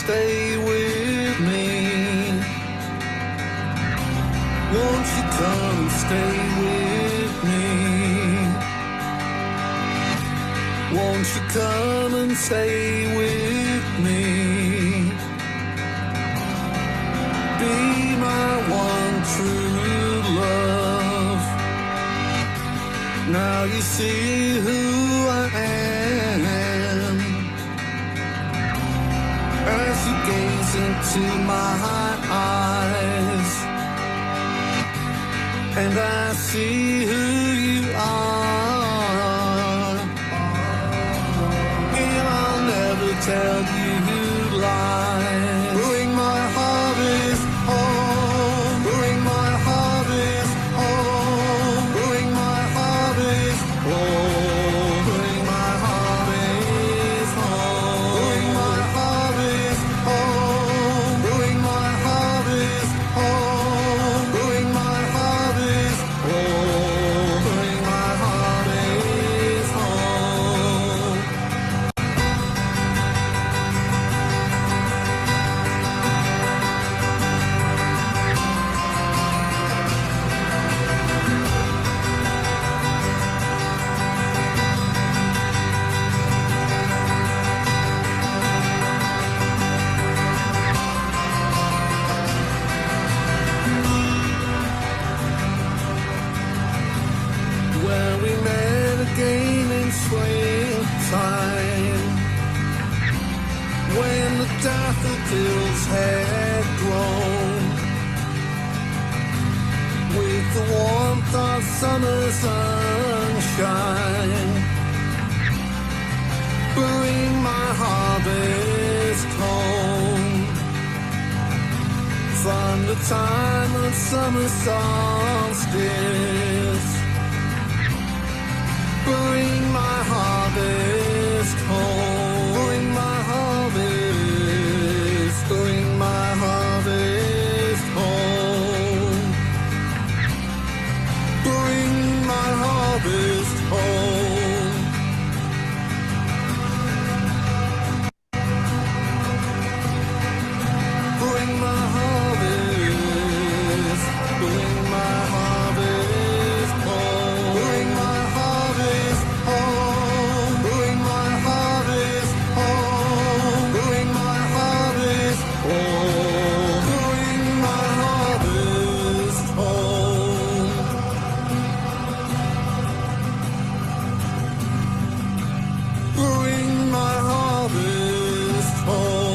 stay with me? Won't you come and stay with me? Won't you come and stay with me? Be my one true love. Now you see who I am as you gaze into my eyes, and I see who you are, and I'll never tell you lies. Bring my harvest home, bring my harvest home, bring my harvest home, bring my harvest home, bring my harvest home, bring my harvest home, bring my harvest home, bring my harvest home. Where we met again in springtime, when the daffodils had grown, with the warmth of summer sunshine. Bring my harvest home, from the time of summer solstice. Bring my harvest home, bring my harvest, bring my harvest home, bring my harvest home. Bring my harvest, bring my harvest home, bring my harvest home, bring my harvest home, bring my harvest home, bring my harvest home. Bring my harvest home.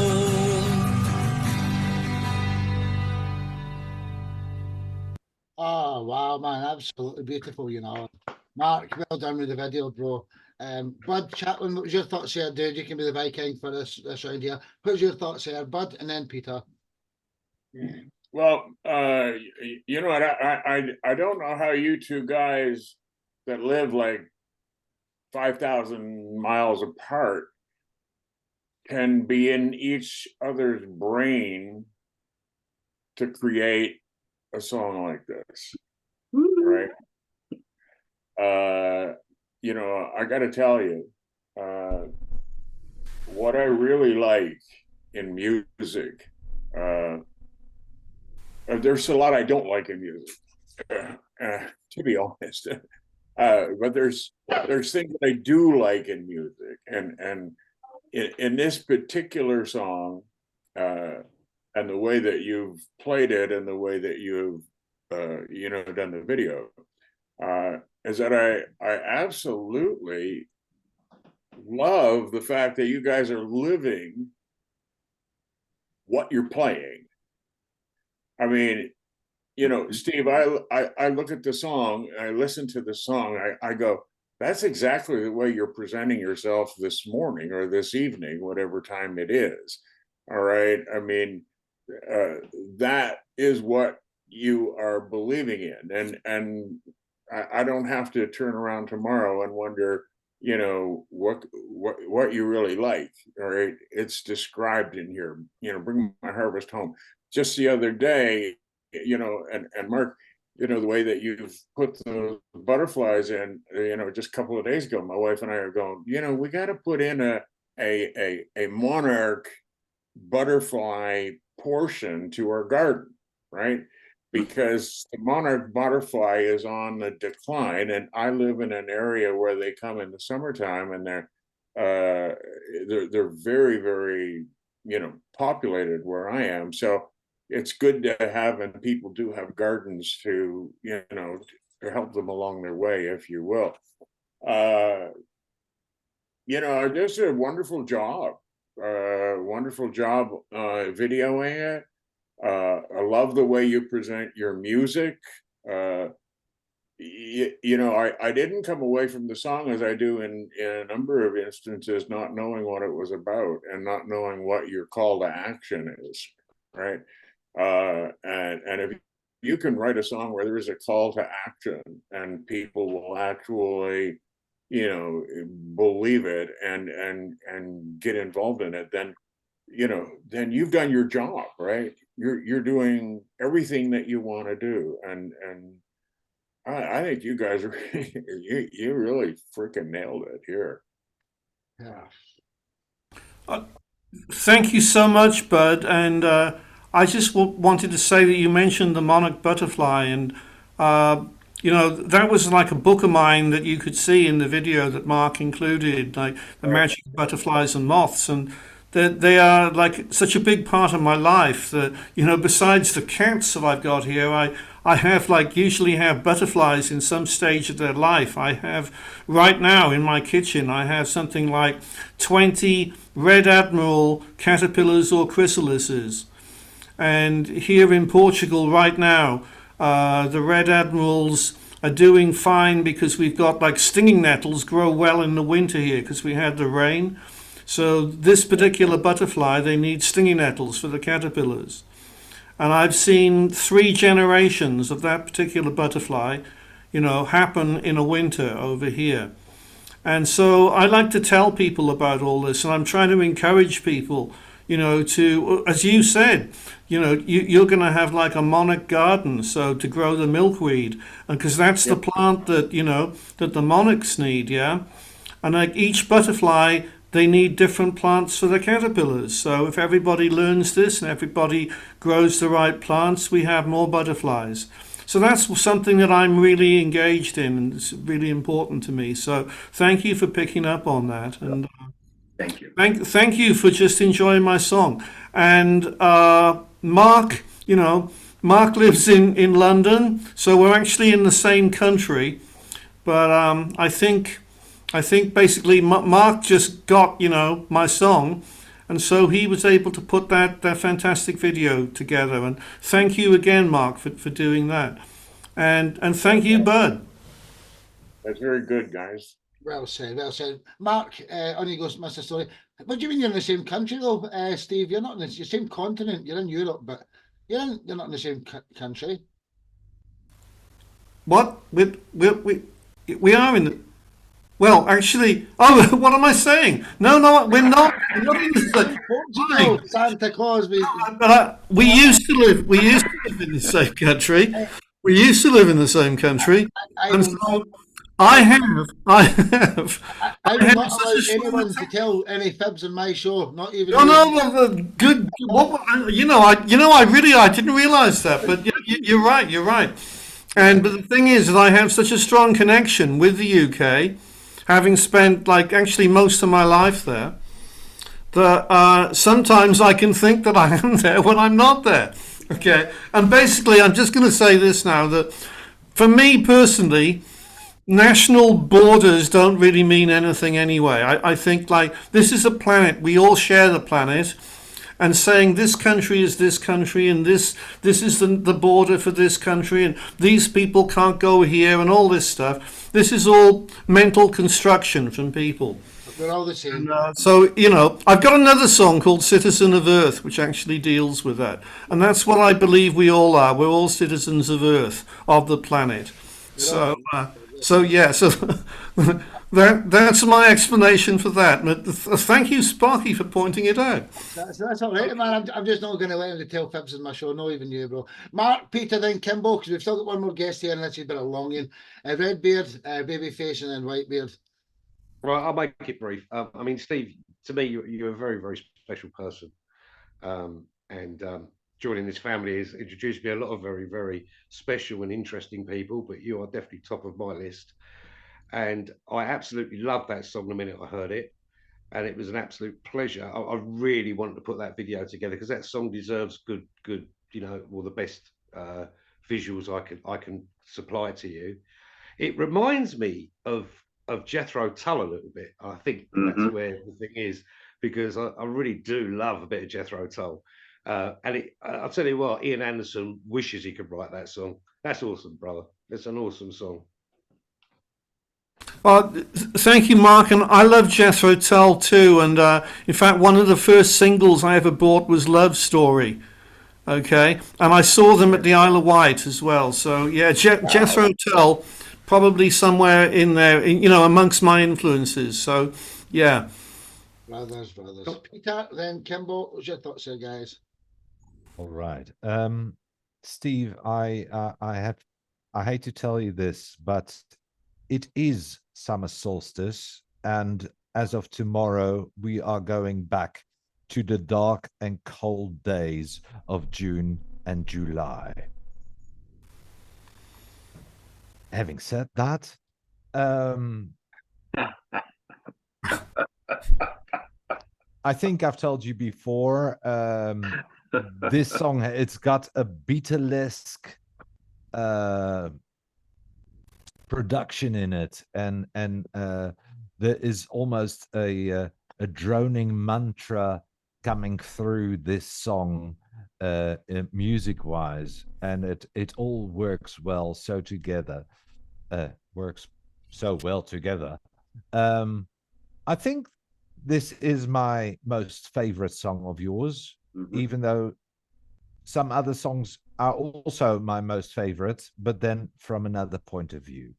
Oh wow, man, absolutely beautiful, you know. Mark, well done with the video, bro. Bud Chapplain, what was your thoughts here, dude? You can be the Viking for this round here. What's your thoughts here, Bud, and then Peter? Well, you know what? I don't know how you two guys that live like 5,000 miles apart can be in each other's brain to create a song like this, right? You know, I got to tell you, what I really like in music. There's a lot I don't like in music, to be honest. But there's things that I do like in music, and in this particular song, and the way that you've played it, and the way that you've you know, done the video, is that I absolutely love the fact that you guys are living what you're playing. I mean, you know, Steve, I look at the song, I listen to the song, I go, that's exactly the way you're presenting yourself this morning or this evening, whatever time it is. All right. I mean, that is what you are believing in. And I don't have to turn around tomorrow and wonder, you know, what you really like. All right. It's described in here, you know, bring my harvest home. Just the other day, you know, and Mark, you know, the way that you've put the butterflies in, you know, just a couple of days ago, my wife and I are going, you know, we got to put in a monarch butterfly portion to our garden, right? Because the monarch butterfly is on the decline, and I live in an area where they come in the summertime, and they're very, very, populated where I am. So it's good to have, and people do have gardens to, to help them along their way, if you will. Just a wonderful job, videoing it. I love the way you present your music. I didn't come away from the song as I do in a number of instances, not knowing what it was about and not knowing what your call to action is, right? And if you can write a song where there is a call to action and people will actually, believe it and get involved in it, then you've done your job, right? You're doing everything that you want to do, and I think you guys are you really freaking nailed it here. Yeah. Thank you so much, Bud. And I just wanted to say that you mentioned the monarch butterfly, and that was like a book of mine that you could see in the video that Mark included, like the magic of butterflies and moths, and they are like such a big part of my life that, besides the cats that I've got here, I have usually have butterflies in some stage of their life. I have right now in my kitchen, I have something like 20 red admiral caterpillars or chrysalises. And here in Portugal right now, the red admirals are doing fine because we've got stinging nettles grow well in the winter here because we had the rain. So this particular butterfly, they need stinging nettles for the caterpillars. And I've seen 3 generations of that particular butterfly, happen in a winter over here. And so I like to tell people about all this, and I'm trying to encourage people, to, as you said, you're going to have like a monarch garden, so to grow the milkweed, and because that's the plant that, that the monarchs need, yeah? And like each butterfly, they need different plants for the caterpillars. So if everybody learns this and everybody grows the right plants, we have more butterflies. So that's something that I'm really engaged in, and it's really important to me. So thank you for picking up on that. And thank you. Thank you for just enjoying my song. And Mark, Mark lives in London, so we're actually in the same country. But I think basically Mark just got, my song, and so he was able to put that fantastic video together. And thank you again, Mark, for doing that. And thank you, Bud. That's very good, guys. Well said, well said. Mark, on you goes, Mr. Storey. What do you mean you're in the same country, though, Steve? You're not in the same continent. You're in Europe, but you're not in the same country. What? We are in the... Well, actually, what am I saying? No, we're not. We're not in the same. Santa Claus. We used to live in the same country. We used to live in the same country, and so I have. I will not allow anyone to tell any fibs in my show. Not even. No, good. I didn't realise that, but you're right. You're right. But the thing is that I have such a strong connection with the UK. Having spent actually most of my life there, that sometimes I can think that I am there when I'm not there. Okay, and basically I'm just going to say this now, that for me personally, national borders don't really mean anything anyway. I think this is a planet, we all share the planet, and saying this country is this country, and this is the border for this country, and these people can't go here, and all this stuff. This is all mental construction from people. We're all the same. And, so, I've got another song called Citizen of Earth, which actually deals with that. And that's what I believe we all are. We're all citizens of Earth, of the planet. So that's my explanation for that. But thank you, Sparky, for pointing it out. That's all right, man. I'm just not going to let him tell fibs in my show. Not even you, bro. Mark, Peter, then Kimbo, because we've still got one more guest here, and this has been a long one. Redbeard, Babyface, and then Whitebeard. Right, I'll make it brief. Steve, to me, you're a very, very special person. and joining this family has introduced me a lot of very, very special and interesting people, but you are definitely top of my list. And I absolutely loved that song the minute I heard it. And it was an absolute pleasure. I really wanted to put that video together because that song deserves good, well, the best visuals I can supply to you. It reminds me of Jethro Tull a little bit. I think that's where the thing is, because I really do love a bit of Jethro Tull. And I'll tell you what, Ian Anderson wishes he could write that song. That's awesome, brother. It's an awesome song. Well, thank you, Mark. And I love Jethro Tull too. And in fact, one of the first singles I ever bought was Love Story. Okay. And I saw them at the Isle of Wight as well. So, yeah, Jethro Tull, probably somewhere in there, amongst my influences. So, yeah. Brothers. Peter, then Kimbo, what's your thoughts here, guys? All right. Steve, I hate to tell you this, but it is summer solstice, and as of tomorrow, we are going back to the dark and cold days of June and July. Having said that, I think I've told you before, this song, it's got a Beatlesque production in it, and there is almost a droning mantra coming through this song, music wise, and it all works well so together. Works so well together. I think this is my most favorite song of yours, even though some other songs are also my most favorite, but then from another point of view.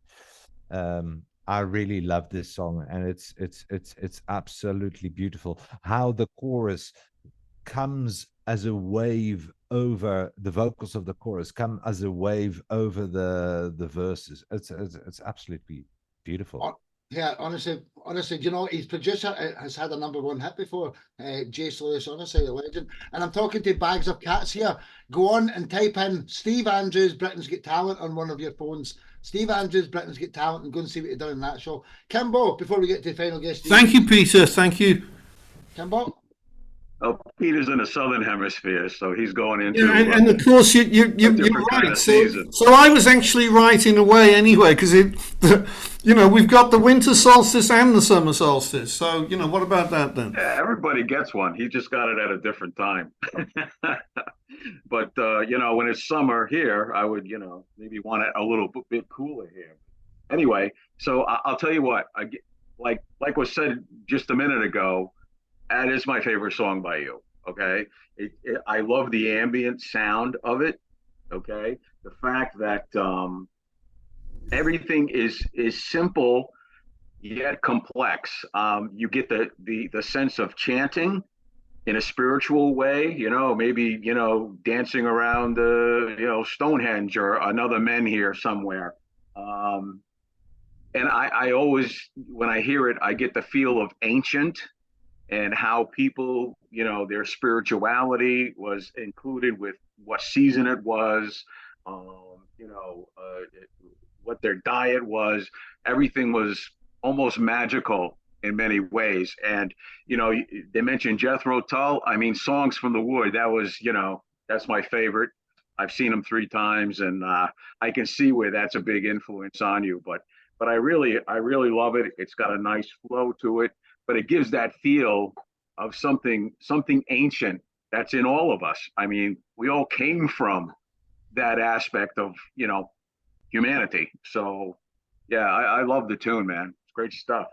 I really love this song, and it's absolutely beautiful. How the chorus comes as a wave over the vocals of the chorus, come as a wave over the verses. It's absolutely beautiful. Yeah, honestly, his producer has had a #1 hit before, Jace Lewis, honestly, a legend. And I'm talking to bags of cats here. Go on and type in Steve Andrews, Britain's Got Talent on one of your phones. Steve Andrews, Britain's Got Talent, and go and see what you've done in that show. Kimbo, before we get to the final guest. Thank you, Peter. Thank you. Kimbo? Oh, Peter's in the Southern Hemisphere, so he's going into... Yeah, and of course, you're right. So I was actually right in a way anyway, because we've got the winter solstice and the summer solstice. So, what about that then? Yeah, everybody gets one. He just got it at a different time. But, when it's summer here, I would, maybe want it a little bit cooler here. Anyway, so I'll tell you what, like was said just a minute ago, that is my favorite song by you. Okay. I love the ambient sound of it. Okay. The fact that everything is simple yet complex. You get the sense of chanting in a spiritual way, maybe, dancing around Stonehenge or another Menhir somewhere. And I always, when I hear it, I get the feel of ancient, and how people, their spirituality was included with what season it was, what their diet was. Everything was almost magical in many ways. And, they mentioned Jethro Tull. I mean, Songs from the Wood, that was, that's my favorite. I've seen them 3 times, and I can see where that's a big influence on you. But I really love it. It's got a nice flow to it. But it gives that feel of something ancient that's in all of us. I mean, we all came from that aspect of, humanity. So, yeah, I love the tune, man. It's great stuff.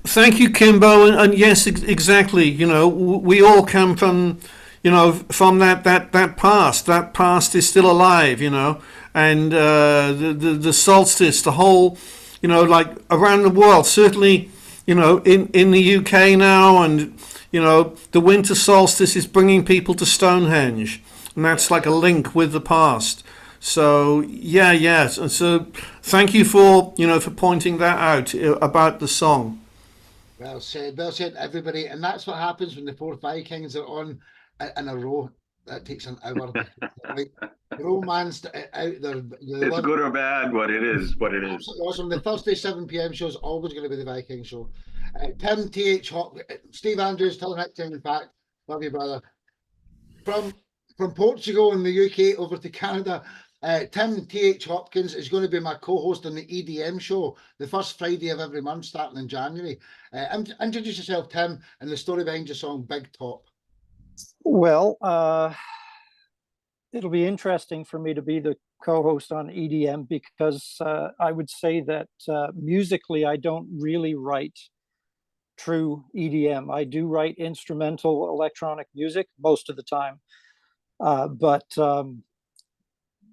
Thank you, Kimbo. And yes, exactly. We all come from, from that past. That past is still alive, and the solstice, the whole, like around the world, certainly. In the UK now, and the winter solstice is bringing people to Stonehenge, and that's like a link with the past. So yes, and so thank you for for pointing that out about the song. Well said, everybody. And that's what happens when the 4 Vikings are on in a row. That takes an hour. Like, romance out there. It's good or bad, but it is what it is. Absolutely awesome. The Thursday 7 p.m. show is always going to be the Viking show. Tim T.H. Steve Andrews, tell him next time, in fact. Love you, brother. From Portugal and the UK over to Canada, Tim T.H. Hopkins is going to be my co-host on the EDM show, the first Friday of every month starting in January. Introduce yourself, Tim, and the story behind your song Big Top. Well, it'll be interesting for me to be the co-host on EDM because I would say that musically I don't really write true EDM. I do write instrumental electronic music most of the time, but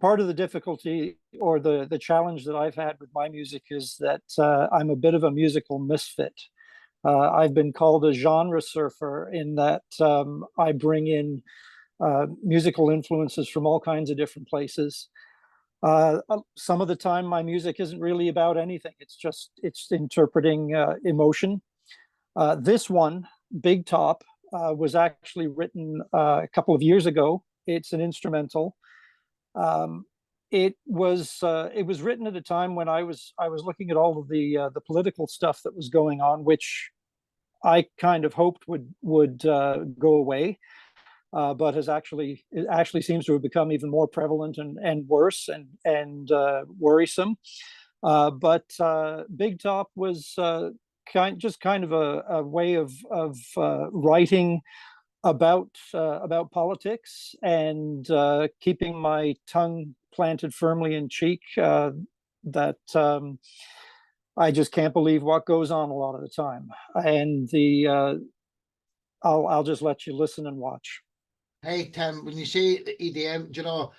part of the difficulty or the challenge that I've had with my music is that I'm a bit of a musical misfit. I've been called a genre surfer in that I bring in musical influences from all kinds of different places. Some of the time my music isn't really about anything. It's interpreting emotion. This one, Big Top, was actually written a couple of years ago. It's an instrumental. It was written at a time when I was looking at all of the political stuff that was going on, which I kind of hoped would go away, but it actually seems to have become even more prevalent and worse and worrisome. But Big Top was kind of a way of writing about politics and keeping my tongue planted firmly in cheek. That I just can't believe what goes on a lot of the time. And I'll just let you listen and watch. Hey Tim, when you say the EDM, do you know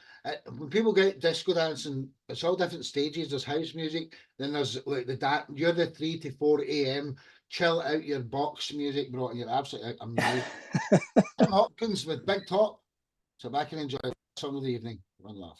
when people get disco dancing, it's all different stages. There's house music, then there's like you're the 3 to 4 a.m. chill out your box music, bro, and you're absolutely amazing. Tim Hopkins with Big Top. So back and enjoy the song of the evening. One love.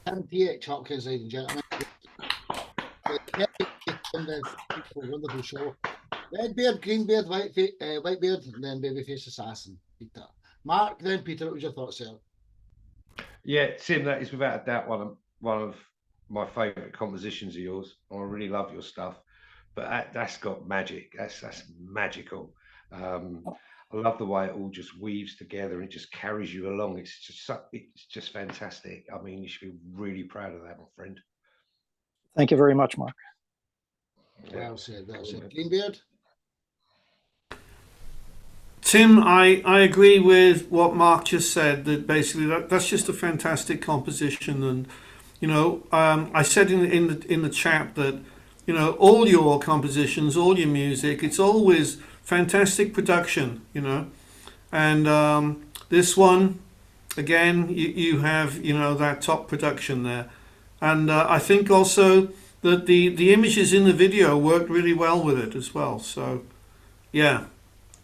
Hopkins, ladies and gentlemen. Wonderful show. Red beard, green beard, white beard, and then babyface assassin. Peter. Mark, then Peter, what was your thoughts there? Yeah, Tim, that is without a doubt one of my favourite compositions of yours. I really love your stuff, but that's got magic. That's magical. I love the way it all just weaves together and it just carries you along. It's just fantastic. I mean, you should be really proud of that, my friend. Thank you very much, Mark. Well said. Well said. Greenbeard. Tim, I agree with what Mark just said, that basically that's just a fantastic composition. And, you know, I said in the chat that, you know, all your compositions, all your music, it's always fantastic production, you know. And this one, again, you have, you know, that top production there. And I think also that the images in the video worked really well with it as well. So, yeah.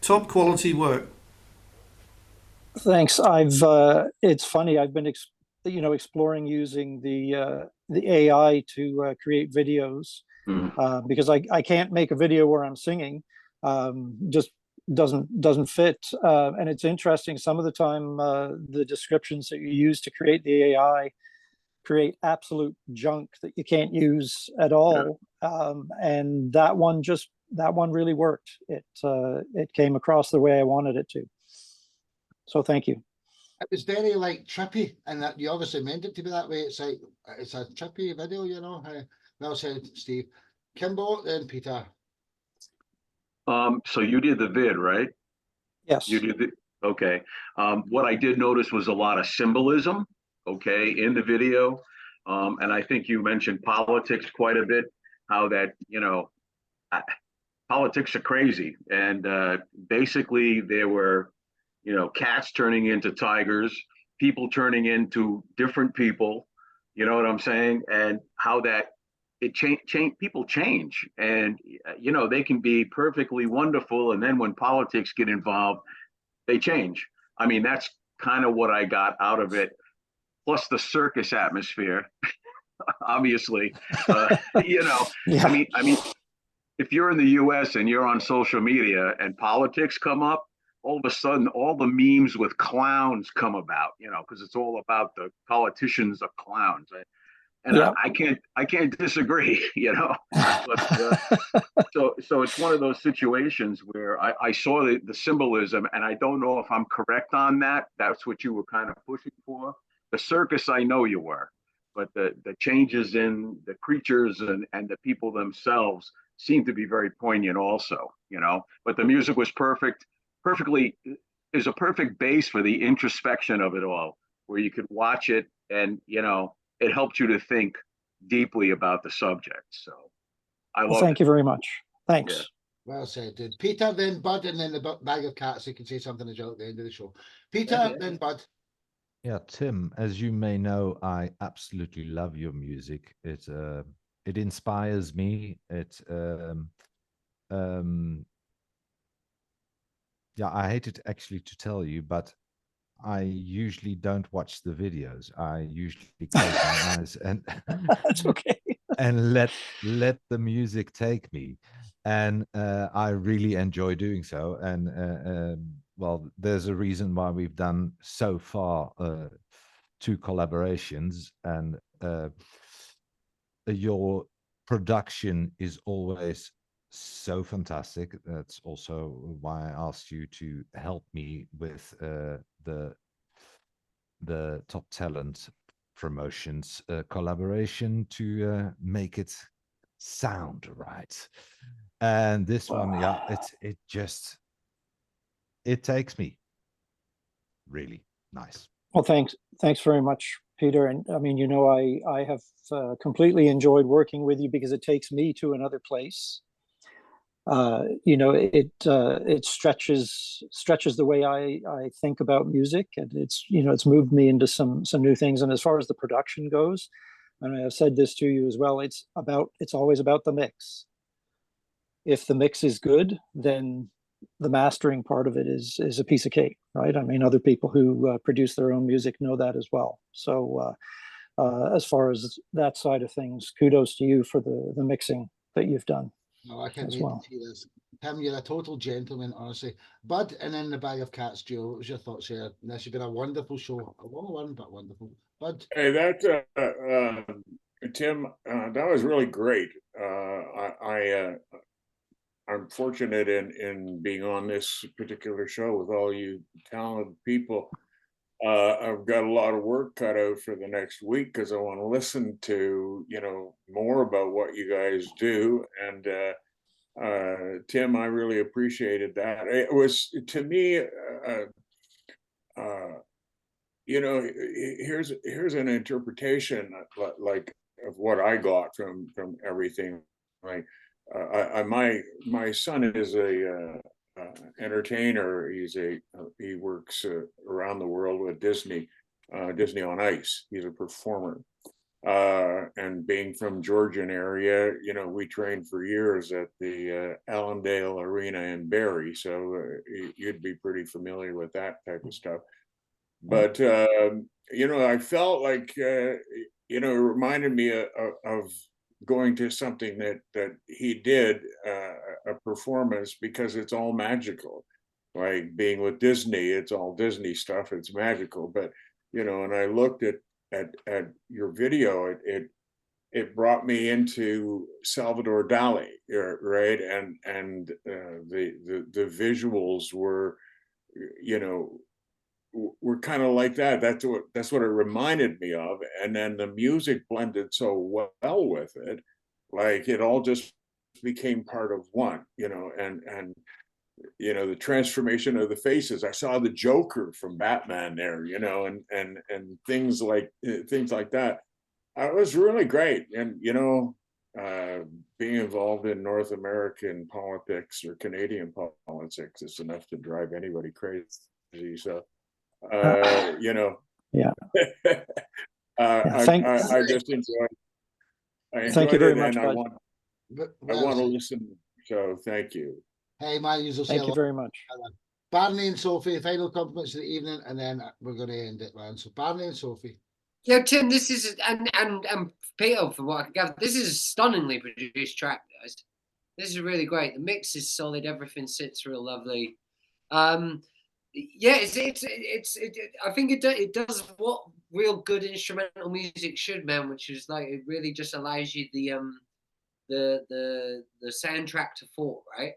Top quality work. Thanks. It's funny. I've been, exploring using the AI to create videos because I can't make a video where I'm singing. Just doesn't fit. And it's interesting. Some of the time, the descriptions that you use to create the AI create absolute junk that you can't use at all. And that one really worked. It came across the way I wanted it to. So thank you. It was very like trippy, and that you obviously meant it to be that way. It's like it's a trippy video, you know. Well said, Steve. Kimbo, then Peter. So you did the vid, right? Yes. You did okay. What I did notice was a lot of symbolism, okay, in the video. And I think you mentioned politics quite a bit, how that, you know, politics are crazy. And basically there were, you know, cats turning into tigers, people turning into different people, you know what I'm saying? And how that it people change, and you know, they can be perfectly wonderful, and then when politics get involved, they change. I mean, that's kind of what I got out of it, plus the circus atmosphere. Obviously, you know, yeah. I mean, if you're in the US and you're on social media and politics come up, all of a sudden all the memes with clowns come about, you know, because it's all about the politicians are clowns. And yeah. I can't disagree, you know. But, so it's one of those situations where I saw the symbolism, and I don't know if I'm correct on that. That's what you were kind of pushing for. The circus, I know you were, but the changes in the creatures and the people themselves seem to be very poignant also, you know. But the music was perfectly is a perfect base for the introspection of it all, where you could watch it and, you know, it helped you to think deeply about the subject. So I love it. Thank you very much. Thanks. Yeah. Well said, dude. Peter, then Bud, and then the bag of cats. You can say something at the end of the show. Peter, then Bud. Yeah, Tim, as you may know, I absolutely love your music. It inspires me. Yeah, I hated actually to tell you, but I usually don't watch the videos. I usually close my eyes and that's okay. and let the music take me, and I really enjoy doing so. And well, there's a reason why we've done so far 2 collaborations, and your production is always so fantastic. That's also why I asked you to help me with the Top Talent promotions collaboration to make it sound right. And this one, yeah, it takes me really nice. Well, thanks very much, Peter. And I mean, you know, I have completely enjoyed working with you because it takes me to another place. You know, it stretches the way I think about music, and it's, you know, it's moved me into some new things. And as far as the production goes, and I've said this to you as well, it's always about the mix. If the mix is good, then the mastering part of it is a piece of cake, right? I mean, other people who produce their own music know that as well. So as far as that side of things, kudos to you for the mixing that you've done. No, I can't as wait well. to see this. Tim, you're a total gentleman, honestly. Bud, and then the Bag of Cats duo. What was your thoughts here? This has been a wonderful show. A long one, but wonderful. Bud? Hey, that Tim, that was really great. I'm fortunate in being on this particular show with all you talented people. I've got a lot of work cut out for the next week because I want to listen to, more about what you guys do. And Tim, I really appreciated that. It was, to me, here's an interpretation like of what I got from everything. Right, my son is a entertainer. He works around the world with Disney on Ice. He's a performer. And being from Georgian area, we trained for years at the Allendale Arena in Barrie, so you'd be pretty familiar with that type of stuff. But I felt like it reminded me of going to something that he did, a performance, because it's all magical. Like being with Disney, it's all Disney stuff. It's magical. But and I looked at your video, it brought me into Salvador Dali, right? And the visuals were, were kind of like that. That's what it reminded me of. And then the music blended so well with it, like it all just became part of one, and the transformation of the faces. I saw the Joker from Batman there, and things like that. It was really great. And being involved in North American politics or Canadian politics is enough to drive anybody crazy. So Yeah. I just enjoyed. Thank you very it, much, and Bud. I want to listen. So thank you. Hey, man, Thank you very much. Barney and Sophie, final compliments of the evening, and then we're going to end it, man. So Barney and Sophie. Yeah, Tim, this is and Peter, from what I can gather, this is a stunningly produced track, guys. This is really great. The mix is solid. Everything sits real lovely. Yeah, I think it does what real good instrumental music should, man. Which is like it really just allows you the soundtrack to thought, right?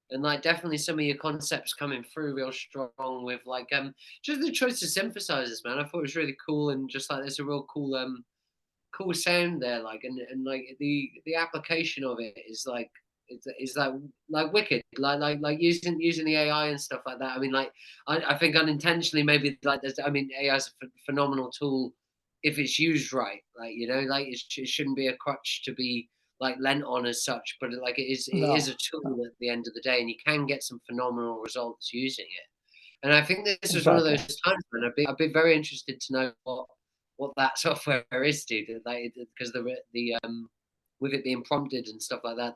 And like definitely some of your concepts coming through real strong with like just the choice of synthesizers, man. I thought it was really cool, and just like there's a real cool cool sound there, like and like the application of it is like it's like wicked, like using the AI and stuff like that. I mean, like I think unintentionally maybe like there's, I mean, AI is a phenomenal tool if it's used right, like like it shouldn't be a crutch to be like lent on as such, but like it is a tool at the end of the day, and you can get some phenomenal results using it. And I think this is one of those times when I'd be very interested to know what that software is, dude. Like because the with it being prompted and stuff like that,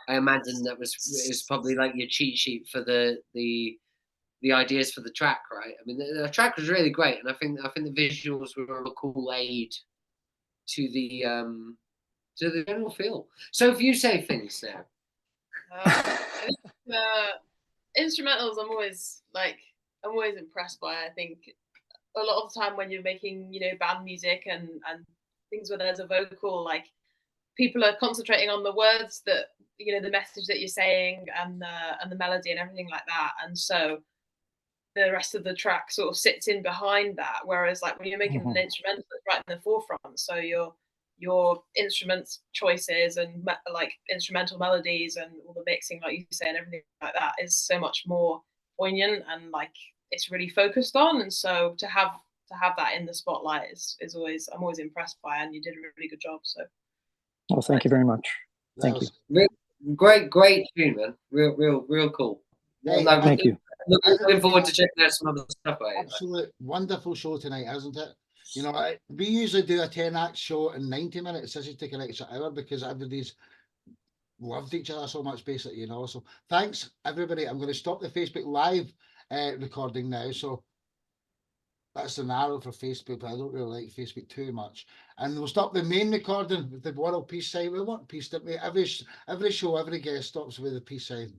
I imagine that is probably like your cheat sheet for the ideas for the track, right? I mean, the track was really great, and I think the visuals were a cool aid to the general feel. So if you say things now. Instrumentals, I'm always impressed by. I think a lot of the time when you're making, band music and things where there's a vocal, like people are concentrating on the words that, the message that you're saying and the melody and everything like that. And so the rest of the track sort of sits in behind that. Whereas like when you're making an instrumental, it's right in the forefront. So your instruments choices and like instrumental melodies and all the mixing, like you say, and everything like that is so much more poignant and like it's really focused on. And so to have that in the spotlight is always, I'm always impressed by, and you did a really good job. So well, thank you very much. Thank you. Great tune, man. Real cool. Hey, thank you. Looking forward to checking out some other stuff. Absolute wonderful show tonight, isn't it? We usually do a 10-act show in 90 minutes. This is taking an extra hour because everybody's loved each other so much, basically, So thanks, everybody. I'm going to stop the Facebook Live recording now. So That's an arrow for Facebook, but I don't really like Facebook too much. And we'll stop the main recording with the world peace sign. We want peace, don't we? Every show, every guest stops with a peace sign.